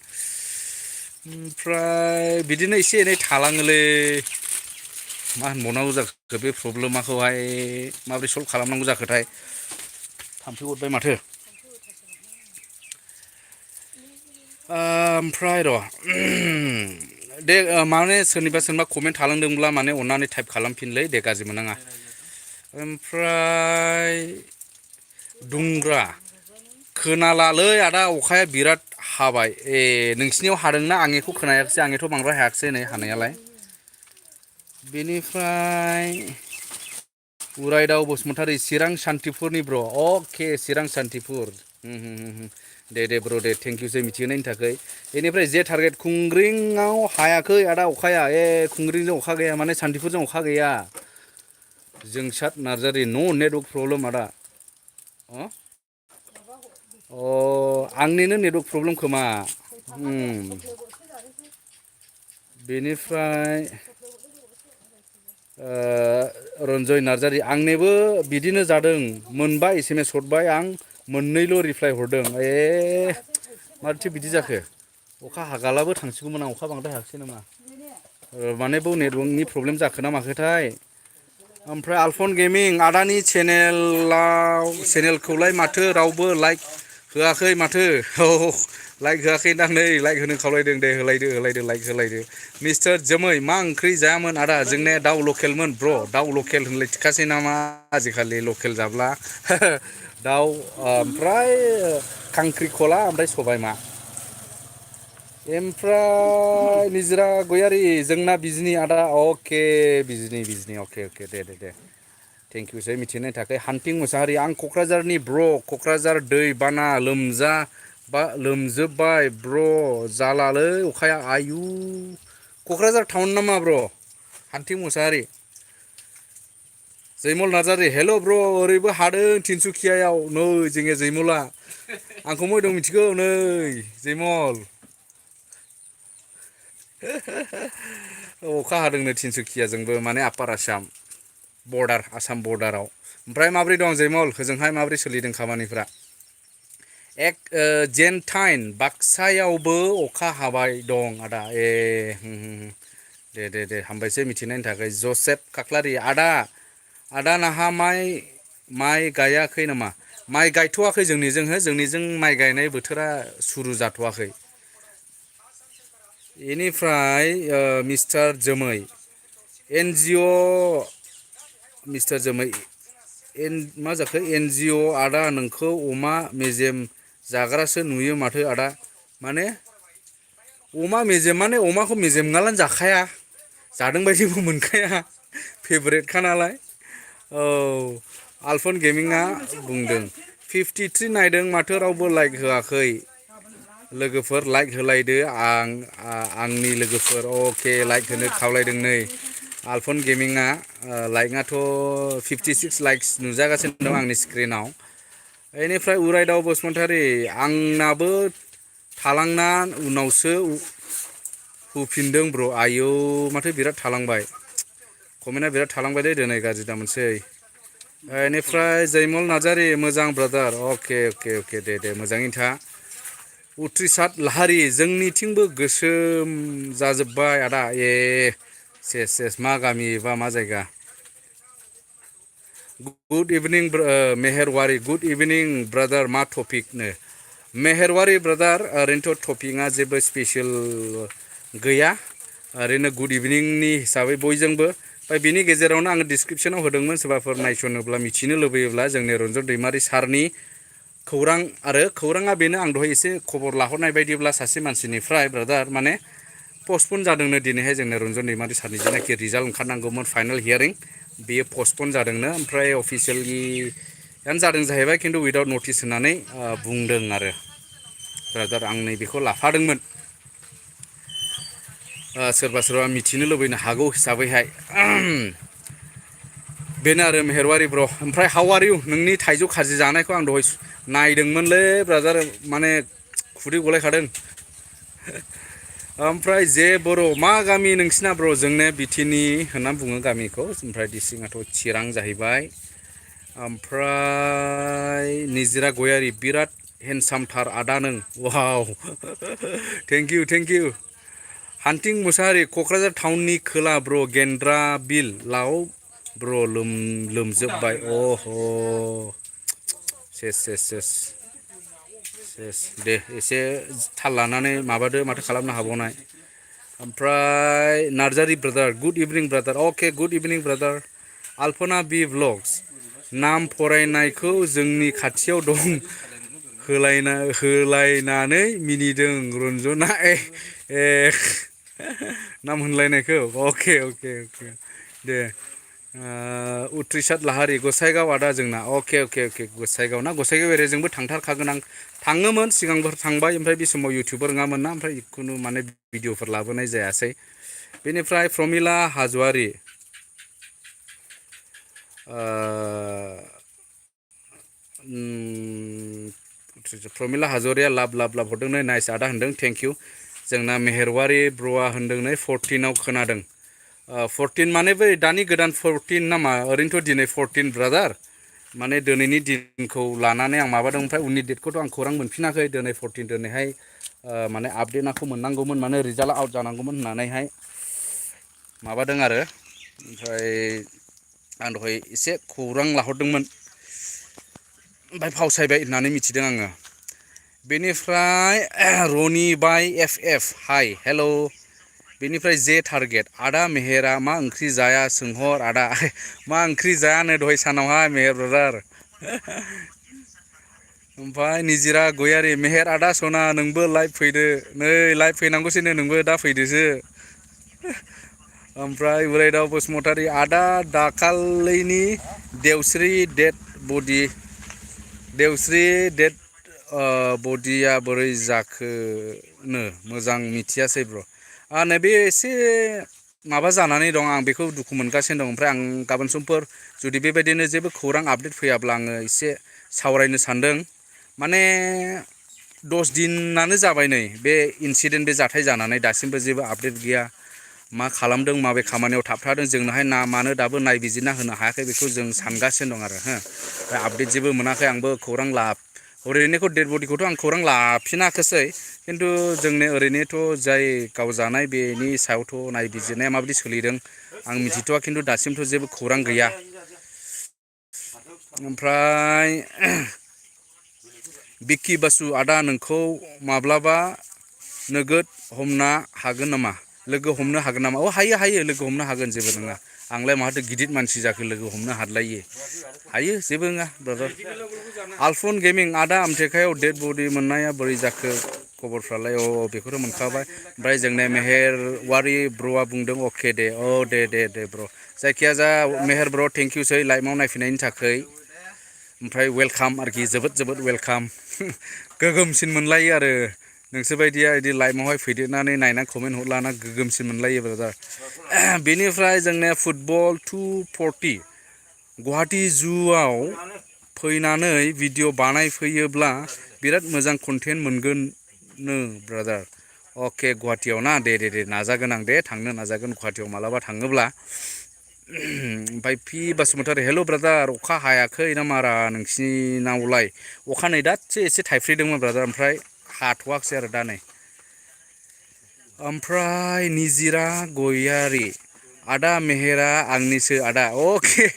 ओमफ्राय बिदिनो एसे एनै थालाङोलै मा होनबावनांगौ जाखो बे प्रब्लेमाखौहाय माबोरै सल्भ खालामनांगौ जाखोथाय थाम्फै अरबाय माथो ओमफ्राय र' दे माने सोरनिबा कमेन्ट थालांदोंब्ला माने अननानै टाइप खालामफिनलै दे गाज्रि मोननाङा ओमफ्राय दुंग्रा खोनालालै आदा अखाया बिराद हाबाय नोंसिनियाव हादोंना आं एखौ खोनायाखिसै आंथ' बांद्राय हायाखिसै नै हानायालाय बेनिफ्राय उरायदाव बसुमतारी चिरां सान्तिपुरनि ब्र अके चिरां सान्तिपुर दे ब्र दे थेंकिउसै मिथिहोनायनि थाखाय बेनिफ्राय जे टारगेट खुंग्रिंआव हायाखै आदा अखाया खुंग्रिंजों अखा गैया माने सान्तिपुरजों अखा गैया जोंसाद नार्जारि नो नेटवर्क प्रब्लेम आदा आंनिनो नेटवर्क प्रब्लेम खोमा बेनिफ्राय रन्जय नार्जारि आंनिबो बिदिनो जादों मोनबा SMS हरबाय आं मोननैल' रिप्लाय हरदों मारैथो बिदि जाखो अखा हागालाबो थांसिगौमोन आं अखा बांद्राय हायाखिसै नामा माने बाव नेटवर्कनि प्रब्लेम जाखो ना माखोथाय ओमफ्राय आलफन गेमिं आदानि चेनेलखौलाय माथो रावबो लाइक होआखै माथो लाइक होआखैदां नै लाइक होनो खावलायदों दे होलायदो लाइक होलायदो मिस्टार जोमै मा ओंख्रि जायामोन आदा जोंनिया दाउ लकेलमोन ब्र दाउ लकेल होनलाय थिखासै नामा आजिखालि लकेल जाब्ला दाउ ओमफ्राय खांख्रिखला ओमफ्राय सबायमा ओमफ्राय निजिरा गयारि जोंना बिजनि आदा अके बिजनि अके दे थेंकिउसै मिथिनायनि थाखाय हान्टिं मुसाहारि आं क'क्राझारनि ब्र क'क्राझार दै बाना लोमजोब्बाय ब्र जालालै अखाया आयु क'क्राझार टाउन नामा ब्र हान्थिं मुसाहारि जैमल नार्जारि हेल' ब्र ओरैबो हादों तिनसुकियायाव नै जोंनिया जैमला आंखौ मोयदों मिथिगौ नै जैमल अखा हादोंनो तिनसुकियाजोंबो माने आपार आसाम आसाम बर्डाराव ओमफ्राय माब्रै दं जैमल होजोंहाय माब्रै सोलिदों खामानिफ्रा जेनटाइन बाक्सायावबो अखा हाबाय दं आदा दे हामबायसै मिथिनायनि थाखाय जसेफ खाख्लारि आदा नाहा माइ गायाखै नामा माइ गायथ'वाखै जोंनिजों माइ गायनाय बोथोरा सुरु जाथ'वाखै बेनिफ्राय मिस्टार जोमै NGO मिस्टार जोमै मा जाखो NGO आदा नोंखौ अमा मेजेम जाग्रासो नुयो माथो आदा माने अमा मेजेम माने अमाखौ मेजेम नङाब्लानो जाखाया जादों बायदिबो मोनखाया फेभरेटखा नालाय आलफन गेमिंआ बुंदों 53 नायदों माथो रावबो लाइक होआखै लोगोफोर लाइक होलायदो आंनि लोगोफोर अके लाइक होनो खावलायदों नै आलफन गेमिंआ लाइकआथ' 56 लाइक्स नुजागासिनो दं आंनि स्क्रिनाव बेनिफ्राय उरायदाव बसुमतारी आंनाबो थालांना उनावसो होफिनदों ब्र आयौ माथो बिराद थालांबाय कमेन्टआ बिराद थालांबाय दे दिनै गाज्रि दामोनसै बेनिफ्राय जैमल नार्जारि मोजां ब्रादार अके दे मोजाङैनो था उथ्रिसाद लाहारि जोंनिथिंबो गोसोम जाजोब्बाय आदा सेस मा गामि बा मा जायगा गुड इभिनिं मेहेरवारि गुड इभिनिं ब्रादार मा टपिकनो मेहेरवारि ब्रादार ओरैनोथ' टपिकआ जेबो स्पेसियेल गैया ओरैनो गुड इभिनिंनि हिसाबै बयजोंबो ओमफ्राय बिनि गेजेरावनो आङो डिसक्रिपसनाव होदोंमोन सोरबाफोर नायसनोब्ला मिथिनो लुबैयोब्ला जोंनि रन्जन दैमारि सारनि खौरां आरो खौराङा बेनो आं दहाय एसे खबर लाहरनाय बायदिब्ला सासे मानसिनिफ्राय ब्रादार माने पस्टपन जादोंनो दिनैहाय जोंनो रन्जन दैमारि सारनि जेनाखि रिजाल्ट ओंखारनांगौमोन फाइनाल हियारिं बेयो पस्टपन जादोंनो ओमफ्राय अफिसियेलियानो जादों जाहैबाय खिन्थु उइदाउट नटिस होननानै बुंदों आरो ब्रादार आं नैबेखौ लाफादोंमोन सोरबा सोरबा मिथिनो लुबैनो हागौ हिसाबैहाय बेनो आरो मेहेरवारि ब्र ओमफ्राय हाउ आर इउ नोंनि थाइजौ खाजि जानायखौ आं दहाय नायदोंमोनलै ब्रादार माने खुदै गलायखादों ओमफ्राय जे बर' मा गामि नोंसिना ब्र जोंने बिटिनि होनना बुङो गामिखौ ओमफ्राय दिसिंआथ' चिरां जाहैबाय ओमफ्राय निजिरा गयारि बिराद हेन्डसामथार आदा नों वाव थेंक इउ हान्थिं मुसाहारि क'क्राझार टाउननि खोला ब्र गेन्द्रा बिल लाव ब्र लोमजोब्बाय अह सेस दे एसे थाल लानानै माबादो माथो खालामनो हाबावनाय ओमफ्राय नार्जारि ब्रादार गुड इभिनिं ब्रादार अके गुड इभिनिं ब्रादार आल्पना बि ब्लग्स नाम फरायनायखौ जोंनि खाथियाव दं होलायनानै मिनिदों रन्जना नाम होनलायनायखौ अके दे उथ्रिसाद लाहारि गसाइगाव आदा जोंना अके गसाइगाव ना गसाइगाव एरियाजोंबो थांथारखागोन आं थाङोमोन सिगांफोर थांबाय ओमफ्राय बे समाव इउटिउबार नङामोन ना ओमफ्राय जिखुनु माने भिडिअफोर लाबोनाय जायासै बेनिफ्राय प्रमिला हाज'वारि प्रमिला हाज'वारिया लाभ हरदों नै नाइस आदा होनदों थेंक इउ जोंना मेहेरवारि ब्र'आ होनदों नै 14आव खोनादों 14 माने बै दानि गोदान 14 नामा ओरैनोथ' दिनै 14 ब्रादार माने दिनैनि दिनखौ लानानै आं माबादों ओमफ्राय उननि डेटखौथ' आं खौरां मोनफिनाखै दिनै 14 दिनैहाय माने आपडेटखौ मोननांगौमोन माने रिजाल्टआ आउट जानांगौमोन होननानैहाय माबादों आरो ओमफ्राय आं दहाय एसे खौरां लाहरदोंमोन ओमफ्राय फावसायबाय होननानै मिथिदों आङो बेनिफ्राय रनि बाय एफ हाय हेल' बेनिफ्राय जे टारगेट आदा मेहेरा मा ओंख्रि जाया सोंहर आदा मा ओंख्रि जायानो दहाय सानावहाय मेहेर ब्रादार ओमफ्राय निजिरा गयारि मेहेर आदा सना नोंबो लाइभ फैदो नै लाइभ फैनांगौसैनो नोंबो दा फैदोसो ओमफ्राय उरायदाव बसुमतारी आदा दाखालैनि देवस्रि डेड बडिया बोरै जाखोनो मोजां मिथियासै ब्र नैबे एसे माबा जानानै दं आं बेखौ दुखु मोनगासिनो दं ओमफ्राय आं गाबोन समफोर जुदि बेबायदिनो जेबो खौरां आपडेट फैयाब्ला आङो एसे सावरायनो सानदों माने 10 दिनानो जाबाय नै बे इनसिडेन्ट बे जाथाय जानानै दासिमबो जेबो आपडेट गैया मा खालामदों माबे खामानियाव थाबथादों जोंनोहाय मानो दाबो नायबिजिरना होनो हायाखै बेखौ जों सानगासिनो दं आरो आपडेट जेबो मोनाखै आंबो खौरां ओरैनोखौ डेड बडिखौथ' आं खौरां लाफिनाखैसै खिन्थु जोंनि ओरैनोथ' जाय गावजानाय बेनि सायावथ' नायबिजिरनाया माबायदि सोलिदों आं मिथिथ'वा खिन्थु दासिमथ' जेबो खौरां गैया ओमफ्राय बिक्कि बासु आदा नोंखौ माब्लाबा नोगोद हमनो हागोन नामा अ हायो लोगो हमनो हागोन जेबो नङा आंलाय माथो गिदिर मानसि जाखो लोगो हमनो हाद्लायो हायो जेबो नङा ब्रादार आलफन गेमिं आदा आमटेखायाव डेड बडि मोननाया बोरै जाखो खबरफ्रालाय बेखौथ' मोनखाबाय ओमफ्राय जोंना मेहेरवारि ब्र'आ बुंदों अके दे दे ब्र' जायखिया जा मेहेर ब्र' थेंक इउसै लाइभआव नायफैनायनि थाखाय ओमफ्राय वेलकाम आरोखि जोबोद वेलकाम गोगोमसिन मोनलायो आरो नोंसोरबायदिया बिदि लाइभआवहाय फैदेरनानै नायना कमेन्ट हरलाना गोगोमसिन मोनलायो ब्रादार बेनिफ्राय जोंना फुटबल 240 गुवाहाटि जुआव फैनानै भिडिअ बानायफैयोब्ला बिराद मोजां कन्टेन्ट मोनगोननो ब्रादार अके गुवाहाटियाव ना दे नाजागोन आं दे थांनो नाजागोन गुवाहाटियाव मालाबा थाङोब्ला ओमफ्राय पि बासुमतारी हेल' ब्रादार अखा हायाखै ना मारा नोंसिनावलाय अखा नै दासो एसे थाइफ्रिदोंमोन ब्रादार ओमफ्राय हाथ'वाखिसै आरो दा नै ओमफ्राय निजिरा गयारि आदा मेहेरा आंनिसो आदा अके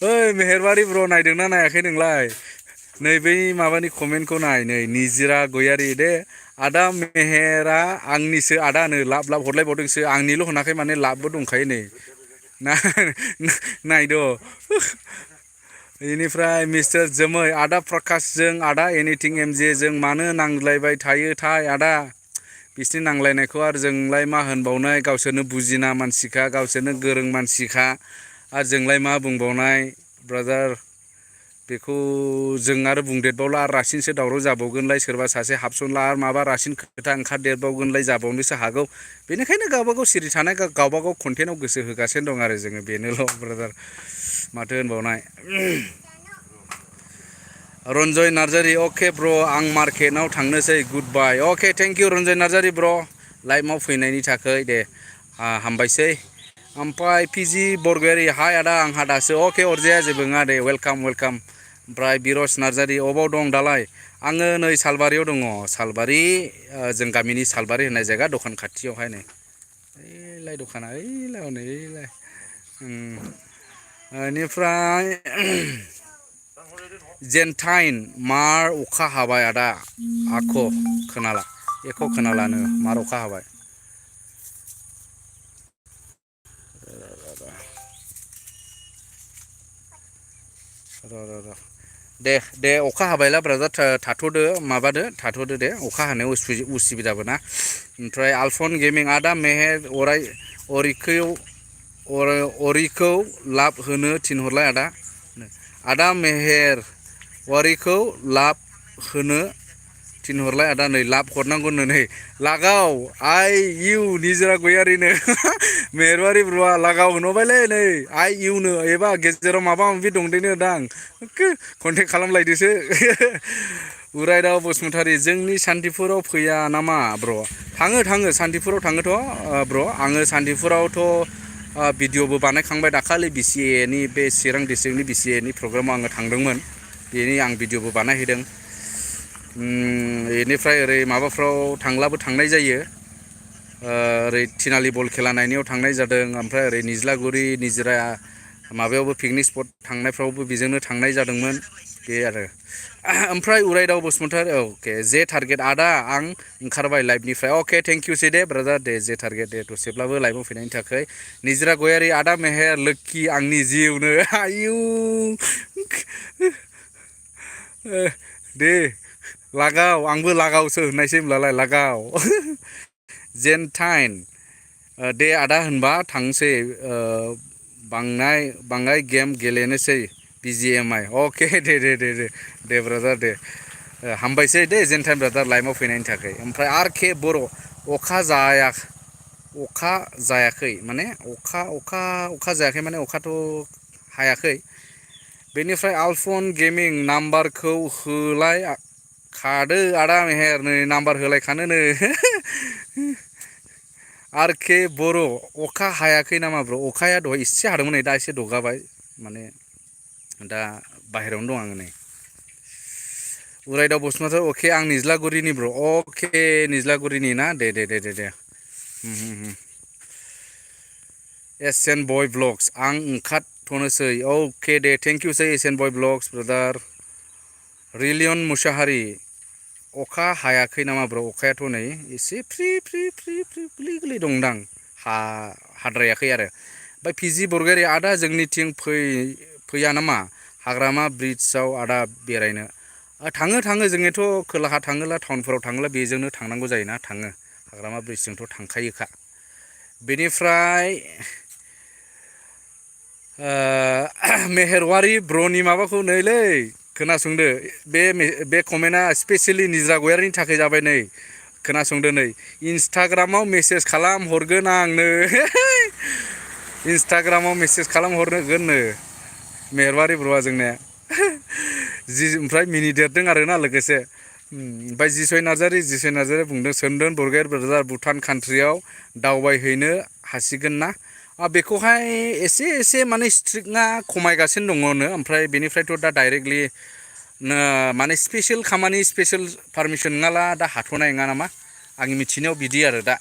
ओइ मेहेरबारि ब्र नायदोंना नायाखै नोंलाय नै बै माबानि कमेन्टखौ नाय नै निजिरा गयारि दे आदा मेहेरा आंनिसो आदानो लाब लाब हरलायबावदोंसो आंनिल' होनाखै माने लाबबो दंखायो नै ना नायद' बेनिफ्राय मिस्टार जोमै आदा प्रकासजों आदा एनिथिं एमजे जों मानो नांज्लायबाय थायोथाय आदा बिसिनि नांलायनायखौ आरो जोंलाय मा होनबावनाय गावसोरनो बुजिना मानसिखा गावसोरनो गोरों मानसिखा आरो जोंलाय मा बुंबावनाय ब्रादार बेखौ जों आरो बुंदेरबावला आरो रासिनसो दावराव जाबावगोनलाय सोरबा सासे हाबसनला आरो माबा रासिन खोथा ओंखारदेरबावगोनलाय जाबावनोसो हागौ बेनिखायनो गावबागाव सिरि थानाय गावबागाव कन्टेन्टआव गोसो होगासिनो दं आरो जोङो बेनोल' ब्रादार माथो होनबावनाय रन्जय नार्जारि अके ब्र आं मार्केटआव थांनोसै good bye okay thank you Ranjay Narzary ब्र लाइभआव फैनायनि थाखाय दे हामबायसै ओमफ्राय पिजि बरगयारि हाय आदा आंहा दासो अके अरजाया जेबो नङा दे वेलकाम वेलकाम ओमफ्राय बिरस नार्जारि अबाव दं दालाय आङो नै सालबारियाव दङ सालबारि जों गामिनि सालबारि होननाय जायगा दखान खाथियावहाय नै ओइलाय दखाना ओइलाय हनै ओइलाय बेनिफ्राय जेन्टाइन मार अखा हाबाय आदा आख' खोनाला एख' खोनालानो मार अखा हाबाय र' दे अखा हाबायला ब्रादार थाथ'दो माबादो थाथ'दो दे अखा हानायाव उसुबिदाबो ना ओमफ्राय आलफन गेमिं आदा मेहेर अरिखौ लाब होनो थिनहरलाय आदा आदा मेहेर वारिखौ लाब होनो थिनहरलाय आदा नै लाब हरनांगौनो नै लागाव आइ इउ निजोरा गयारिनो मेहेरबारि ब्र'आ लागाव होनहरबायलै नै आइ इउनो एबा गेजेराव माबा माबि दंदेनो दां कन्टेक्ट खालामलायदोसो उरायदाव बसुमतारि जोंनि सान्तिपुराव फैया नामा ब्र' थाङो सान्तिपुराव थाङोथ' ब्र' आङो सान्तिपुरावथ' भिडिअ'बो बानायखांबाय दाखालि BCA नि बे चिरां डिस्ट्रिक्टनि BCA नि प्रग्रामाव आङो थांदोंमोन बेनि आं भिडिअ'बो बानायहैदों बेनिफ्राय ओरै माबाफ्राव थांलाबो थांनाय जायो ओरै थिनालि बल खेला नायनायाव थांनाय जादों ओमफ्राय ओरै निज्लागुरि निजिरा माबायावबो पिकनिक स्पट थांनायफ्रावबो बेजोंनो थांनाय जादोंमोन बे आरो ओमफ्राय उरायदाव बसुमतारि अके जे टारगेट आदा आं ओंखारबाय लाइभनिफ्राय अके थेंक इउ दे ब्रादार दे जे टारगेट दे दसेब्लाबो लाइभआव फैनायनि थाखाय निजिरा गयारि आदा मेहेर लोक्षि आंनि जिउनो आयु दे लागाव आंबो लागावसो होननायसै होनब्लालाय लागाव जेन्टाइन दे आदा होनबा थांसै बाङाय गेम गेलेनोसै BGMI अके दे ब्रादार दे हामबायसै दे जेन्टाइन ब्रादार लाइभआव फैनायनि थाखाय ओमफ्राय RK बर' अखा जायाखै माने अखा जायाखै माने अखाथ' हायाखै बेनिफ्राय आलफन गेमिं नाम्बारखौ होलाय खादो आदा मेहेर नै नाम्बार होलायखानो नै RK बर' अखा हायाखै नामा ब्र' अखाया दहाय एसे हादोंमोन नै दा एसे दगाबाय माने दा बाहेरायावनो दं आङो नै उरायदाव बसुमतारी अके आं निज्लागुरिनि ब्र' अके निज्लागुरिनि ना दे एसियान बय ब्लग्स आं ओंखारथ'नोसै अके दे थेंक इउ एसियान बय ब्लग्स ब्रादार रिलियन मुसाहारि अखा हायाखै नामा ब्र' अखायाथ' नै एसे फ्रि गोरलै दंदां हाद्रायाखै आरो ओमफ्राय पिजि बरगयारि आदा जोंनिथिं फैया नामा हाग्रामा ब्रिड्जआव आदा बेरायनो थाङो जोंनिथ' खोलाहा थाङोला टाउनफोराव थाङोला बेजोंनो थांनांगौ जायोना थाङो हाग्रामा ब्रिड्जजोंथ' थांखायोखा बेनिफ्राय मेहेरवारि ब्र'नि माबाखौ नैलै खोनासंदो बे कमेन्टआ स्पेसियेलि निजिरा गयारिनि थाखाय जाबाय नै खोनासंदो नै इन्सटाग्रामाव मेसेज खालाम हरगोन आं नै इन्सटाग्रामाव मेसेज खालाम हरगोननो मेहेरबारि ब्र'आ जोंने ओमफ्राय मिनिदेरदों आरोना लोगोसे ओमफ्राय जिसय नार्जारि बुंदों सोमदोन बरगयारि ब्रादार भुटान कान्ट्रियाव दावबायहैनो हासिगोन ना बेखौहाय एसे माने स्ट्रिक्टआ खमायगासिनो दङनो ओमफ्राय बेनिफ्रायथ' दा डाइरेक्टलि माने स्पेसियेल पारमिसन नङाला दा हाथ'नाय नङा नामा आंनि मिथिनायाव बिदि आरो दा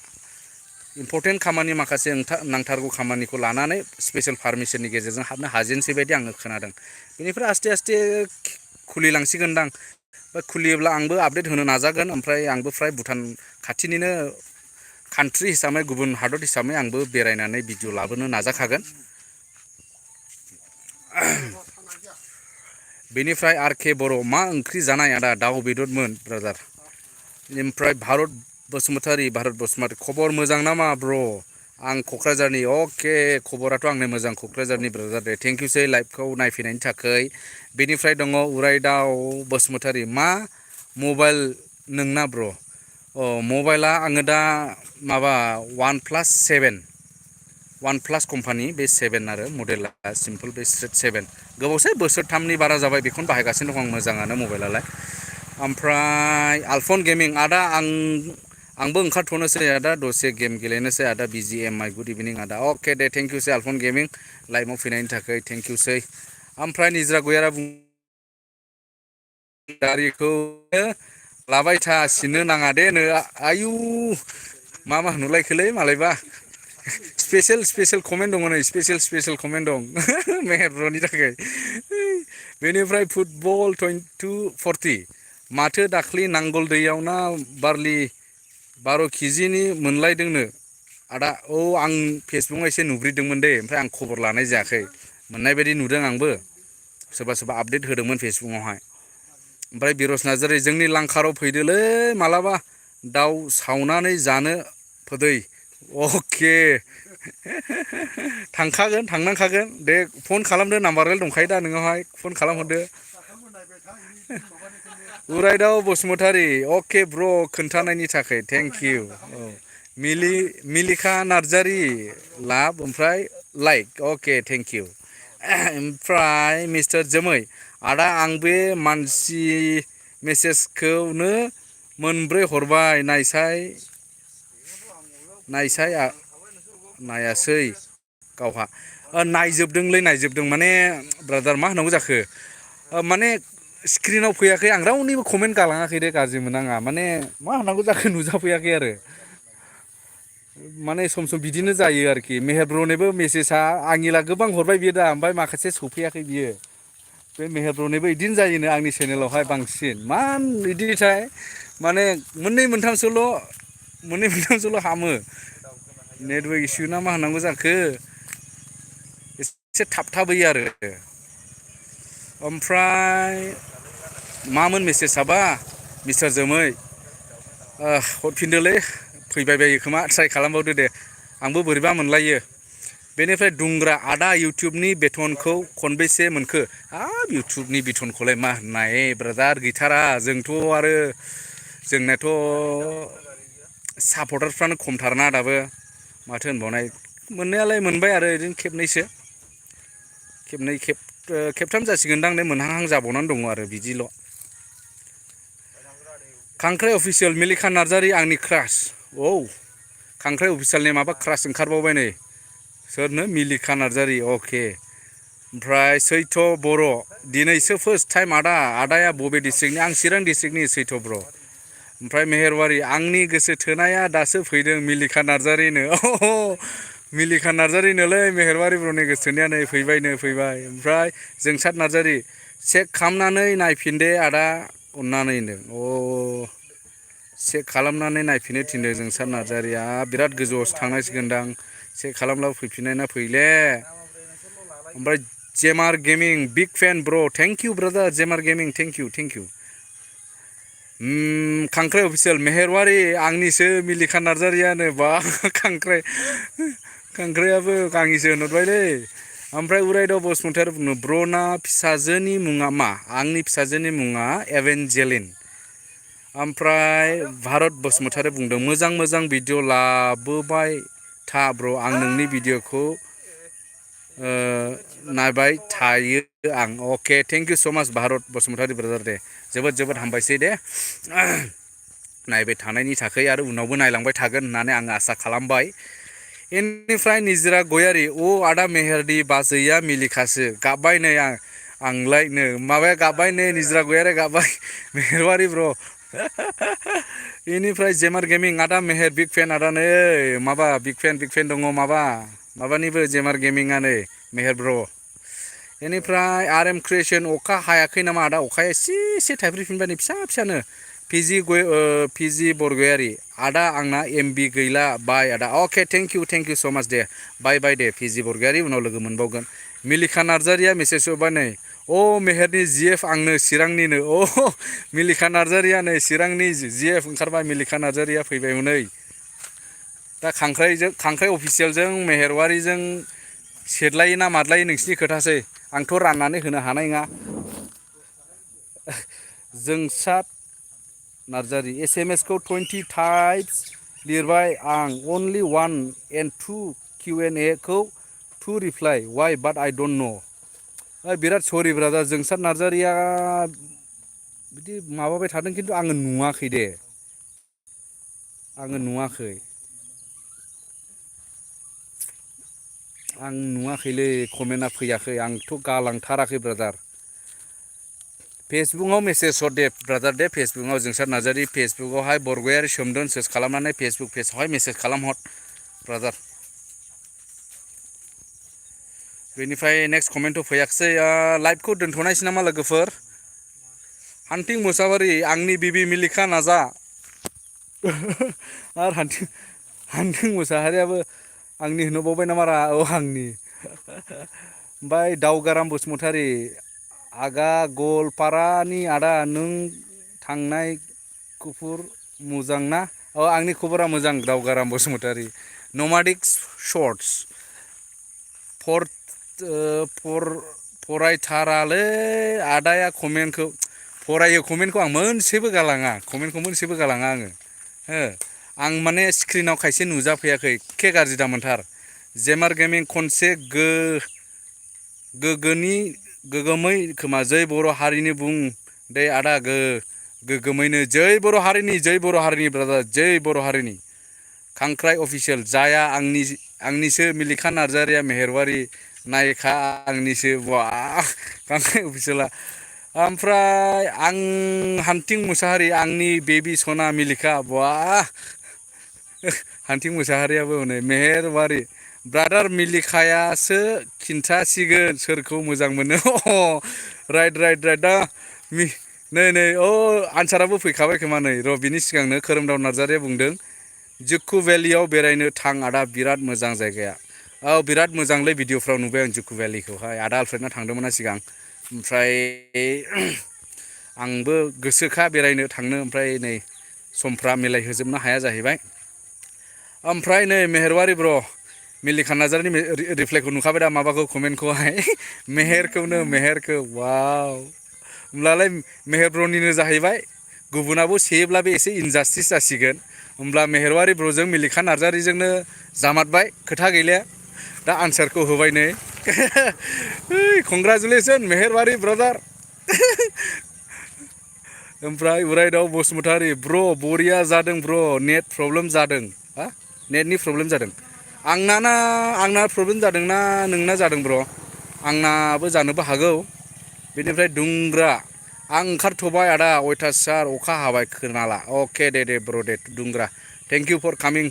इम्परटेन्ट खामानि माखासे नांथारगौ खामानिखौ लानानै स्पेसियेल पारमिसननि गेजेरजों हाबनो हाजेनसै बायदि आङो खोनादों बेनिफ्राय आस्ते खुलिलांसिगोनदां खुलियोब्ला आंबो आपडेट होनो नाजागोन ओमफ्राय आंबो फ्राय भुटान खाथिनिनो कान्ट्रि हिसाबै गुबुन हादर हिसाबै आंबो बेरायनानै भिडिअ लाबोनो नाजाखागोन बेनिफ्राय आरके बर' मा ओंख्रि जानाय आदा दाउ बेदरमोन ब्रादार ओमफ्राय भारत बसुमतारी खबर मोजां नामा ब्र आं क'क्राझारनि अके खबराथ' आंनो मोजां क'क्राझारनि ब्रादार दे थेंकिउसै लाइभखौ नायफैनायनि थाखाय बेनिफ्राय दङ उरायदाव बसुमतारी मा मबाइल नोंना ब्र मबाइला आङो दा माबा वान प्लास कम्पानि बे 7 आरो मडेला सिम्पोल बे स्ट्रेट 7 गोबावसै बोसोरथामनि बारा जाबाय बेखौनो बाहायगासिनो दं आं मोजाङानो मबाइलालाय ओमफ्राय आलफन गेमिं आदा आंबो ओंखारथ'नोसै आदा दसे गेम गेलेनोसै आदा BGMI गुड इभिनिं आदा अके दे थेंकिउसै आलफन गेमिं लाइभआव फैनायनि थाखाय थेंकिउसै ओमफ्राय निजरा गयारा गारिखौ लाबाय था सिननो नाङा दे नो आयु मा होनलायखोलै मालायबा स्पेसियेल कमेन्ट दङ नै स्पेसियेल कमेन्ट दं मेहेर ब्र'नि थाखाय बेनिफ्राय फुटबल 2240 माथो दाख्लि नांगोल दैयाव ना बारलि 12 केजिनि मोनलायदोंनो आदा औ आं फेसबुकाव एसे नुब्रिदोंमोन दे ओमफ्राय आं खबर लानाय जायाखै मोननाय बायदि नुदों आंबो सोरबा आपडेट होदोंमोन फेसबुकावहाय ओमफ्राय बिरस नार्जारि जोंनि लांखाराव फैदोलै मालाबा दाउ सावनानै जानो फै अके थांनांखागोन दे फन खालामदो नाम्बारालाय दंखायो दा नोंनावहाय फन खालामहरदो उरायदाव बसुमतारी अके ब्र खोन्थानायनि थाखाय थेंकिउ मिलिखा नार्जारि लाभ ओमफ्राय लाइक अके थेंकिउ ओमफ्राय मिस्टार जोमै आदा आं बे मानसि मेसेजखौनो मोनब्रै हरबाय नायासै गावहा नायजोबदों माने ब्रादार मा होनांगौ जाखो माने स्क्रिनाव फैयाखै आं रावनिबो कमेन्ट गालाङाखै दे गाज्रि मोननाङा माने मा होनांगौ जाखो नुजाफैयाखै आरो माने सम बिदिनो जायो आरोखि मेहेर ब्र'निबो मेसेजआ आंनिला गोबां हरबाय बियो दा ओमफ्राय माखासे सौफैयाखै बियो बे मेहेर ब्र'निबो बिदिनो जायोनो आंनि चेनेलावहाय बांसिन मान बिदिथाय माने मोननै मोनथामसोल' हामो नेटवर्क इसु ना मा होनांगौ जाखो एसे थाबथाबोयो आरो ओमफ्राय मामोन मेसेजआबा मिस्टार जोमै हरफिनदोलै फैबाय बायो खोमा ट्राइ खालामबावदो दे आंबो बोरैबा मोनलायो बेनिफ्राय दुंग्रा आदा इउटुबनि बेथनखौ खनबेसे मोनखो हाब इउटुबनि बेथनखौलाय मा होननाय ब्रादार गैथारा जोंथ' आरो जोंनाथ' सापर्टारफ्रानो खमथारना दाबो माथो होनबावनाय मोननायालाय मोनबाय आरो ओरैनो खेबथाम जासिगोनदां नै मोनहां जाबावनानै दङ आरो बिदिल' खांख्राइ अफिसियेल मिलिखा नार्जारि आंनि क्रास औ खांख्राइ अफिसियेलनि माबा क्रास ओंखारबावबाय नै सोरनो मिलिखा नार्जारि अके ओमफ्राय सैथ' बर' दिनैसो फार्स्ट टाइम आदाया बबे डिस्ट्रिक्टनि आं चिरां डिस्ट्रिक्टनि सैथ' बर' ओमफ्राय मेहेरबारि आंनि गोसो थोनाया दासो फैदों मिलिखा नार्जारिनो मिलिखा नार्जारिनोलै मेहेरबारि ब्र'नि गोसो थोनाया नै फैबाय ओमफ्राय जोंसार नार्जारि चेक खालामनानै नायफिनदे आदा अननानैनो चेक खालामनानै नायफिननो थिनदों जोंसार नार्जारिया बिराद गोजौआवसो थांनांसिगोनदां चेक खालामब्लाबो फैफिननाय ना फैले ओमफ्राय जेमार गेमिं बिग फेन ब्र thank you brother GMR gaming thank you खांख्राइ अफिसियेल मेहेरबारि आंनिसो मिलिखा नार्जारियानो बा खांख्राइयाबो आंनिसो होनहरबायलै ओमफ्राय उरायदाव बसुमतारी ब्रना फिसाजोनि मुङा मा आंनि फिसाजोनि मुङा एभेन्जेलिन ओमफ्राय भारत बसुमतारी बुंदों मोजां भिडिअ लाबोबाय था ब्र आं नोंनि भिडिअखौ नायबाय थायो आं अके थेंकिउ स' माच भारत बसुमतारी ब्रादार दे जोबोद हामबायसै दे नायबाय थानायनि थाखाय आरो उनावबो नायलांबाय थागोन होननानै आं आसा खालामबाय बेनिफ्राय निजोरा गयारि आदा मेहेरनि बाजैया मिलिखासो गाबबाय नै आंलाय नो माबाया गाबबाय नै निजोरा गयारिया गाबबाय मेहेरबारि ब्र बेनिफ्राय जेमार गेमिं आदा मेहेर बिग फेन आदा नै माबा बिग फेन दङ माबानिबो जेमार गेमिङा नै मेहेर ब्र बेनिफ्राय RM क्रिएसन अखा हायाखै नामा आदा अखाया एसे थाइफ्रिफिनबाय नै फिसा फिसानो पिजि बरगयारि आदा आंना MB गैला बाय आदा अके थेंक इउ स' माच दे बाय दे पिजि बरगयारि उनाव लोगो मोनबावगोन मिलिखा नार्जारिया मेसेज हरबाय नै मेहेरनि GF आंनो चिरांनिनो मिलिखा नार्जारिया नै चिरांनि GF ओंखारबाय मिलिखा नार्जारिया फैबाय हनै दा खांख्राइ अफिसियेलजों मेहेरवारिजों सेदलायो ना मादलायो नोंसिनि खोथासै आंथ' राननानै होनो हानाय नङा जोंसार नार्जारि SMS खौ 20 टाइप्स लिरबाय आं अनलि 1 and 2 Q&A खौ 2 रिप्लाइ वाइ बाट आइ डन्ट न' बिराद सरि ब्रादार जोंसार नार्जारिया बिदि माबाबाय थादों खिन्थु आङो नुवाखै दे आं नुवाखैलै कमेन्टआ फैयाखै आंथ' गालांथाराखै ब्रादार फेसबुकआव मेसेज हर दे ब्रादार दे फेसबुकआव जोंसार नार्जारि फेसबुकआवहाय बरगयारि सोमदोन सार्च खालामनानै फेसबुक पेजआवहाय मेसेज खालामहर ब्रादार बेनिफ्राय नेक्स्ट कमेन्टथ' फैयाखिसै लाइभखौ दोन्थ'नायसै नामा लोगोफोर हान्थिं मुसाहारि आंनि बिबि मिलिखा नाजा आरो हान्थिं मुसाहारियाबो आंनि होनबावबाय नामारा आंनि ओमफ्राय दावगाराम बसुमतारी आगा गवालपारानि आदा नों थांनाय खबर मोजां ना आंनि खबरा मोजां दावगाराम बसुमतारी नमाडिक शर्टस फरायथारालै आदाया फरायो कमेन्टखौ आं मोनसेबो गालाङा आङो हो आं माने स्क्रिनाव खायसे नुजाफैयाखै एखे गाज्रि दामोनथार जेमार गेमिं खनसे गोगोमै खोमा जै बर' हारिनि बुं दे आदा गोगोमैनो जै बर' हारिनि ब्रादार जै बर' हारिनि खांख्राइ अफिसियेल जाया आंनिसो मिलिखा नार्जारिया मेहेरवारि नायखा आंनिसो खांख्राइ अफिसियेला ओमफ्राय आं हान्थिं मुसाहारि आंनि बेबि सना मिलिखा हान्थिं मुसाहारियाबो हनै मेहेरवारि ब्रादार मिलिखायासो खिन्थासिगोन सोरखौ मोजां मोनो राइट दा नै आनसाराबो फैखाबाय खोमा नै बिनि सिगांनो खोरोमदाव नार्जारिया बुंदों जुक्कु भेलियाव बेरायनो थां आदा बिराद मोजां जायगाया बिराद मोजांलै भिडिअफ्राव नुबाय आं जुक्कु भेलिखौहाय आदा आलफ्रेडना थांदोंमोनना सिगां ओमफ्राय आंबो गोसोखा बेरायनो थांनो ओमफ्राय नै समफ्रा मिलायहोजोबनो हाया जाहैबाय ओमफ्राय नै मेहेरवारि ब्र मिलिखा नार्जारिनि रिप्लाइखौ नुखाबाय दा माबाखौ कमेन्टखौहाय मेहेरखौ वाव होमब्लालाय मेहेर ब्रनिनो जाहैबाय गुबुनाबो सेयोब्ला बे एसे इनजास्टिस जासिगोन होमब्ला मेहेरवारि ब्रजों मिलिखा नार्जारिजोंनो जामारबाय खोथा गैले दा आनसारखौ होबाय नै कंग्राचुलेसन मेहेरवारि ब्रादार ओमफ्राय उरायदाव बसुमतारी ब्र बरिया जादों ब्र नेट प्रब्लेम जादों नेटनि प्रब्लेम जादों आंना प्रब्लेम जादोंना नोंना जादों ब्र आंनाबो जानोबो हागौ बेनिफ्राय दुंग्रा आं ओंखारथ'बाय आदा अयथासार अखा हाबाय खोनाला अके दे ब्र दे दुंग्रा थेंक इउ फर कामिं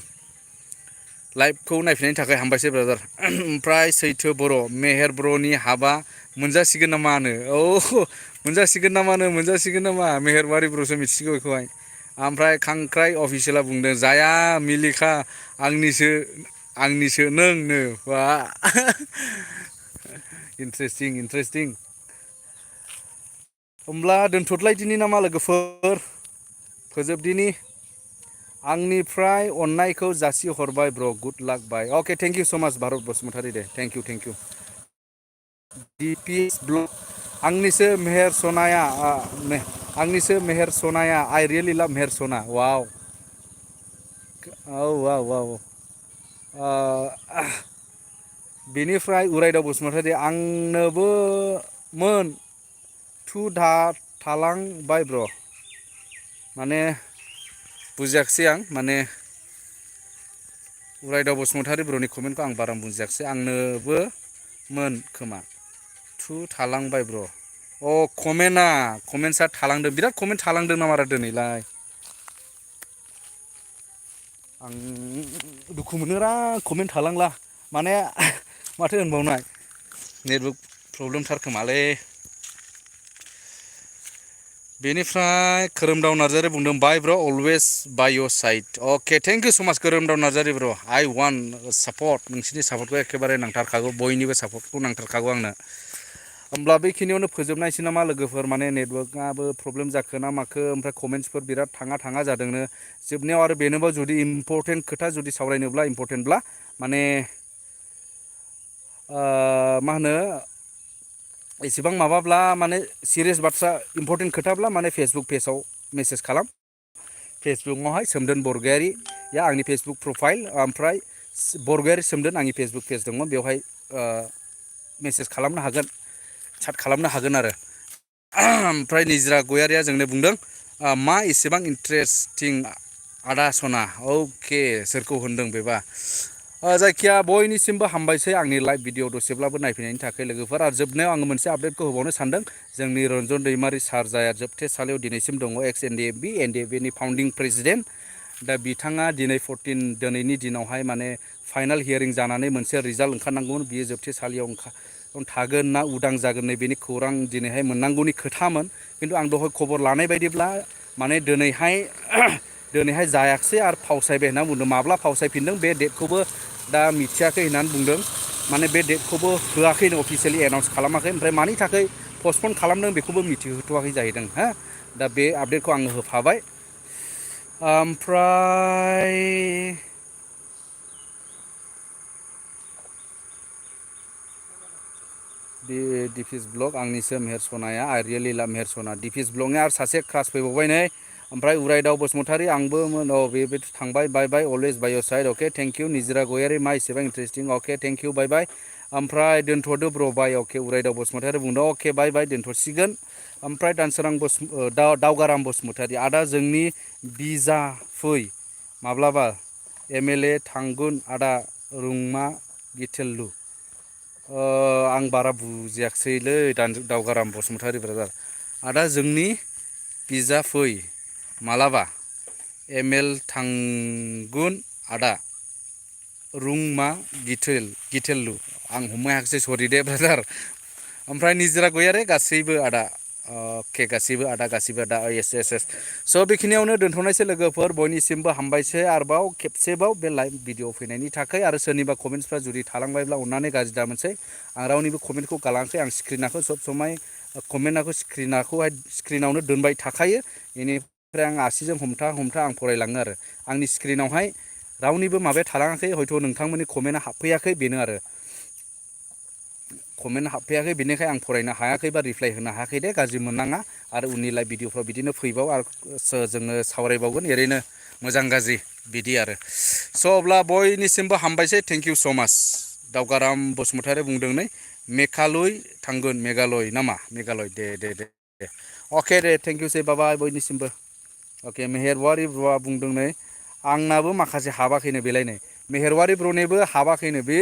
लाइभखौ नायफिननायनि थाखाय हामबायसै ब्रादार ओमफ्राय सैथो बर' मेहेर ब्रनि हाबा मोनजासिगोन नामानो मोनजासिगोन नामा मेहेरवारि ब्रसो मिथिसिगौ बेखौहाय ओमफ्राय खांख्राइ अफिसियेला बुंदों जाया मिलिखा आंनिसो नोंनो इन्ट्रेस्टिं होमब्ला दोनथ'लायदिनि नामा लोगोफोर फोजोबदिनि आंनिफ्राय अननायखौ जासिहरबाय bro good luck bye okay thank you so' much Bharat Basumatary दे थेंक इउ DP ब्लग आंनिसो मेहेर सनाया आइ रियेलि लाभ मेहेर सना वाव बेनिफ्राय उरायदाव बसुमतारी आंनोबोमोन थालांबाय ब्र माने बुजियाखिसै आं माने उरायदाव बसुमतारी ब्रनि कमेन्टखौ आं बारा बुजियाखिसै आंनोबो मोन खोमा थालांबाय ब्र कमेन्टसा थालांदों बिराद कमेन्ट थालांदों नामारा दिनैलाय आं दुखु मोनोरा कमेन्ट थालांला माने माथो होनबावनाय नेटवर्क प्रब्लेमथार खोमालै बेनिफ्राय खोरोमदाव नार्जारि बुंदों बाय ब्र अलवेज बाय योर साइड अके थेंक इउ सो माच खोरोमदाव नार्जारि ब्र आइ वान सापर्ट नोंसिनि सापर्टखौ एखेबारे नांथारखागौ बयनिबो सापर्टखौ नांथारखागौ आंनो होमब्ला बेखिनियावनो फोजोबनायसै नामा लोगोफोर माने नेटवर्कआबो प्रब्लेम जाखो ना माखो ओमफ्राय कमेन्ट्सफोर बिराद थाङा जादोंनो जोबनायाव आरो बेनोबो जुदि इम्परटेन्ट खोथा जुदि सावरायनोब्ला इम्परटेन्टब्ला माने मा होनो एसेबां माबाब्ला माने सिरियास बाथ्रा इम्परटेन्ट खोथाब्ला माने फेसबुक पेजाव मेसेज खालाम फेसबुकआवहाय सोमदोन बरगयारिया आंनि फेसबुक प्रफाइल ओमफ्राय बरगयारि सोमदोन आंनि फेसबुक पेज दङ बेवहाय मेसेज खालामनो हागोन चाट खालामनो हागोन आरो ओमफ्राय निजोरा गयारिया जोंनो बुंदों मा एसेबां इन्टारेस्टिं आदा सना अके सोरखौ होनदों बेबा जायखिया बयनिसिमबो हामबायसै आंनि लाइभ भिडिअ दसेब्लाबो नायफैनायनि थाखाय लोगोफोर आरो जोबनायाव आङो मोनसे आपडेटखौ होबावनो सानदों जोंनि रन्जन दैमारि सार जाया जोबथेसालियाव दिनैसिम दङ एक्स एनडिएफबि फाउन्डिं प्रेसिडेन्ट दा बिथाङा दिनै दिनैनि दिनावहाय माने फाइनाल हियारिं जानानै मोनसे रिजाल्ट ओंखारनांगौमोन बियो जोबथेसालियाव थागोन ना उदां जागोन नै बेनि खौरां दिनैहाय मोननांगौनि खोथामोन खिन्थु आं दहाय खबर लानाय बायदिब्ला माने दिनैहाय जायाखिसै आरो फावसायबाय होनना बुंदों माब्ला फावसायफिनदों बे डेटखौबो दा मिथियाखै होननानै बुंदों माने बे डेटखौबो होआखैनो अफिसियेलि एनाउन्स खालामाखै ओमफ्राय मानि थाखाय पस्टपन खालामदों बेखौबो मिथिहोथ'वाखै जाहैदों हा दा बे आपडेटखौ आङो होफाबाय ओमफ्राय डिफिस ब्लग आंनिसो मेहेर सनाया आइ रियेलि लाभ मेहेर सना डिफिस ब्लगनि आरो सासे क्रास फैबावबाय नै ओमफ्राय उरायदाव बसुमतारी आंबो बे थांबाय bye bye always by your side अके थेंक इउ निजोरा गयारि मा एसेबां इन्टारेस्टिं अके थेंक इउ बाय बाय ओमफ्राय दोनथ'दो ब्र बाय अके उरायदाव बसुमतारी बुंदों अके बाय बाय दोनथ'सिगोन ओमफ्राय दानसोरां दावगाराम बसुमतारी आदा जोंनि बिजा फै माब्लाबा एमएलए थांगोन आदा रुंमा गिथेललु आं बारा बुजियाखिसैलै दावगाराम बसुमतारी ब्रादार आदा जोंनि बिजा फै मालाबा एमएल थांगुन आदा रुंमा गिथेललु आं हमनो हायाखिसै सरि दे ब्रादार ओमफ्राय निजोरा गयारि गासैबो आदा अके गासैबो आदा येस स' बेखिनियावनो दोनथ'नायसै लोगोफोर बयनिसिमबो हामबायसै आरोबाव खेबसेबाव बे लाइभ भिडिअ फैनायनि थाखाय आरो सोरनिबा कमेन्ट्सफ्रा जुदि थालांबायब्ला अननानै गाज्रि दामोनसै आं रावनिबो कमेन्टखौ गालाङाखै आं स्क्रिनखौ सब समाय कमेन्टखौ स्क्रिनावनो दोनबाय थाखायो बेनिफ्राय आं आसिजों हमथा आं फरायलाङो आरो आंनि स्क्रिनावहाय रावनिबो माबाया थालाङाखै हयथ' नोंथांमोननि कमेन्टआ हाबफैयाखै बेनो आरो कमेन्ट हाबफैयाखै बेनिखाय आं फरायनो हायाखै बा रिप्लाय होनो हायाखै दे गाज्रि मोननाङा आरो उननि लाइभ भिडिअफ्राव बिदिनो फैबाव आरो जोङो सावरायबावगोन ओरैनो मोजां गाज्रि बिदि आरो स' अब्ला बयनिसिमबो हामबायसै थेंक इउ स' माच दावगाराम बसुमतारी बुंदों नै मेघालय थांगोन मेघालय नामा मेघालय दे अके दे थेंक इउ सै बाबाय बयनिसिमबो अके मेहेरवारि ब्र'आ बुंदों नै आंनाबो माखासे हाबाखैनो बेलाय नै मेहेरवारि ब्र'निबो हाबाखैनो बे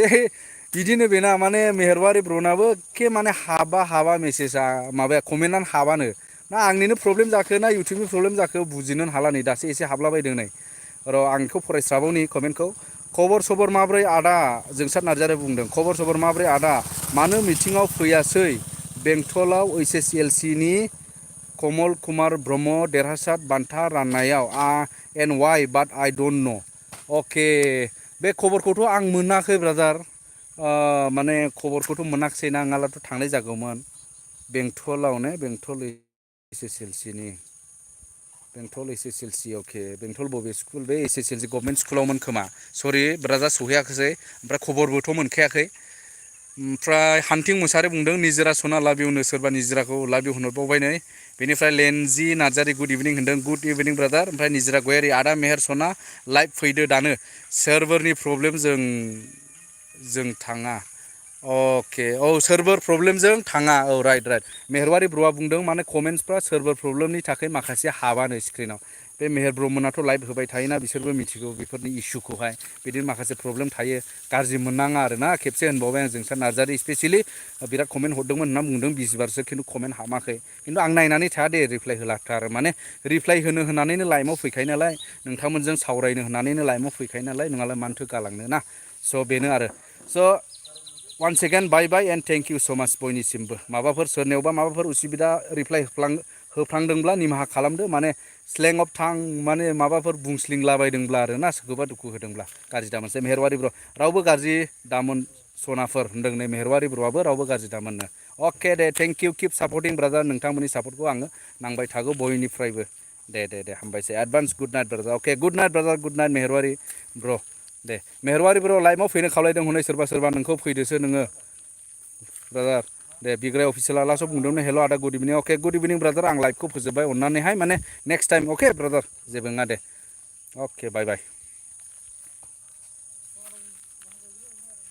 बिदिनो बेना माने मेहेरवारि ब्र'नाबो एखे माने हाबा मेसेजआ माबाया कमेन्टआनो हाबानो ना आंनिनो प्रब्लेम जाखो ना इउटुबनि प्रब्लेम जाखो बुजिनो हाला नै दासो एसे हाबलाबायदों नै र' आं बेखौ फरायस्राबावनि कमेन्टखौ खबर सबर माब्रै आदा जोंसार नार्जारि बुंदों खबर सबर माब्रै आदा मानो मिथिङाव फैयासै बेंटलाव HSLC नि कमल कुमार ब्रह्म देरहासार बान्था राननायाव N Y but I don't know' अके बे खबरखौथ' आं मोनाखै ब्रादार माने खबरखौथ' मोनाखिसै नङाब्लाथ' थांनाय जागौमोन बेंटलाव ने बेंटल HSLC अके बेंटल बबे स्कुल बे HSLC गभर्नमेन्ट स्कुलावमोन खोमा सरि ब्रादार सहैयाखिसै ओमफ्राय खबरबोथ' मोनखायाखै ओमफ्राय हान्थिं मुसारि बुंदों निजोरा सना लाभ इउनो सोरबा निजोराखौ लाभ इउ होनहरबावबाय नै बेनिफ्राय लेनजि नार्जारि गुड इभिनिं होनदों गुड इभिनिं ब्रादार ओमफ्राय निजोरा गयारि आदा मेहेर सना लाइभ फैदो दानो सार्भारनि प्रब्लेम जों थाङा अके औ सार्भार प्रब्लेमजों थाङा औ राइट मेहेरवारि ब्र'आ बुंदों माने कमेन्ट्सफ्रा सार्भार प्रब्लेमनि थाखाय माखासे हाबानो स्क्रिनाव बे मेहेर ब्रह्मनाथ' लाइभ होबाय थायोना बिसोरबो मिथिगौ बेफोरनि इसुखौहाय बिदिनो माखासे प्रब्लेम थायो गाज्रि मोननाङा आरो ना खेबसे होनबावबाय आं जोंसार नार्जारि स्पेसियेलि बिराद कमेन्ट हरदोंमोन होनना बुंदों 20 बारसो खिन्थु कमेन्ट हाबाखै खिन्थु आं नायनानै थाया दे रिप्लाय होलाथार माने रिप्लाय होनो होनानैनो लाइभआव फैखायो नालाय नोंथांमोनजों सावरायनो होनानैनो लाइभआव फैखायो नालाय नङालाय मानोथो गालांनो ना स' बेनो आरो स' one second bye bye and thank you so much बयनिसिमबो माबाफोर सोरनियावबा माबाफोर उसुबिदा रिप्लाइ होफ्लांदोंब्ला निमाहा खालामदो माने स्लें अफ थां माने माबाफोर बुंस्लिंलाबायदोंब्ला आरो ना सोरखौबा दुखु होदोंब्ला गाज्रि दामोनसै मेहेरबारि ब्र रावबो गाज्रि दामोन सनाफोर होनदों नै मेहेरबारि ब्रआबो रावबो गाज्रि दामोननो अके दे thank you keep supporting brother नोंथांमोननि सापर्टखौ आङो नांबाय थागौ बयनिफ्रायबो दे हामबायसै एडभान्स गुड नाइट ब्रादार अके good night brother good night मेहेरबारि ब्र दे मेहेरबारि ब्र लाइभआव फैनो खावलायदों हनै सोरबा नोंखौ फैदोसो नोङो ब्रादार दे बिग्राय अफिसियेल आलासो बुंदोंनो हेल' आदा गुड इभिनिं अके गुड इभिनिं ब्रादार आं लाइभखौ फोजोब्बाय अननानैहाय माने नेक्स्ट टाइम अके ब्रादार जेबो नङा दे अके बाय बाय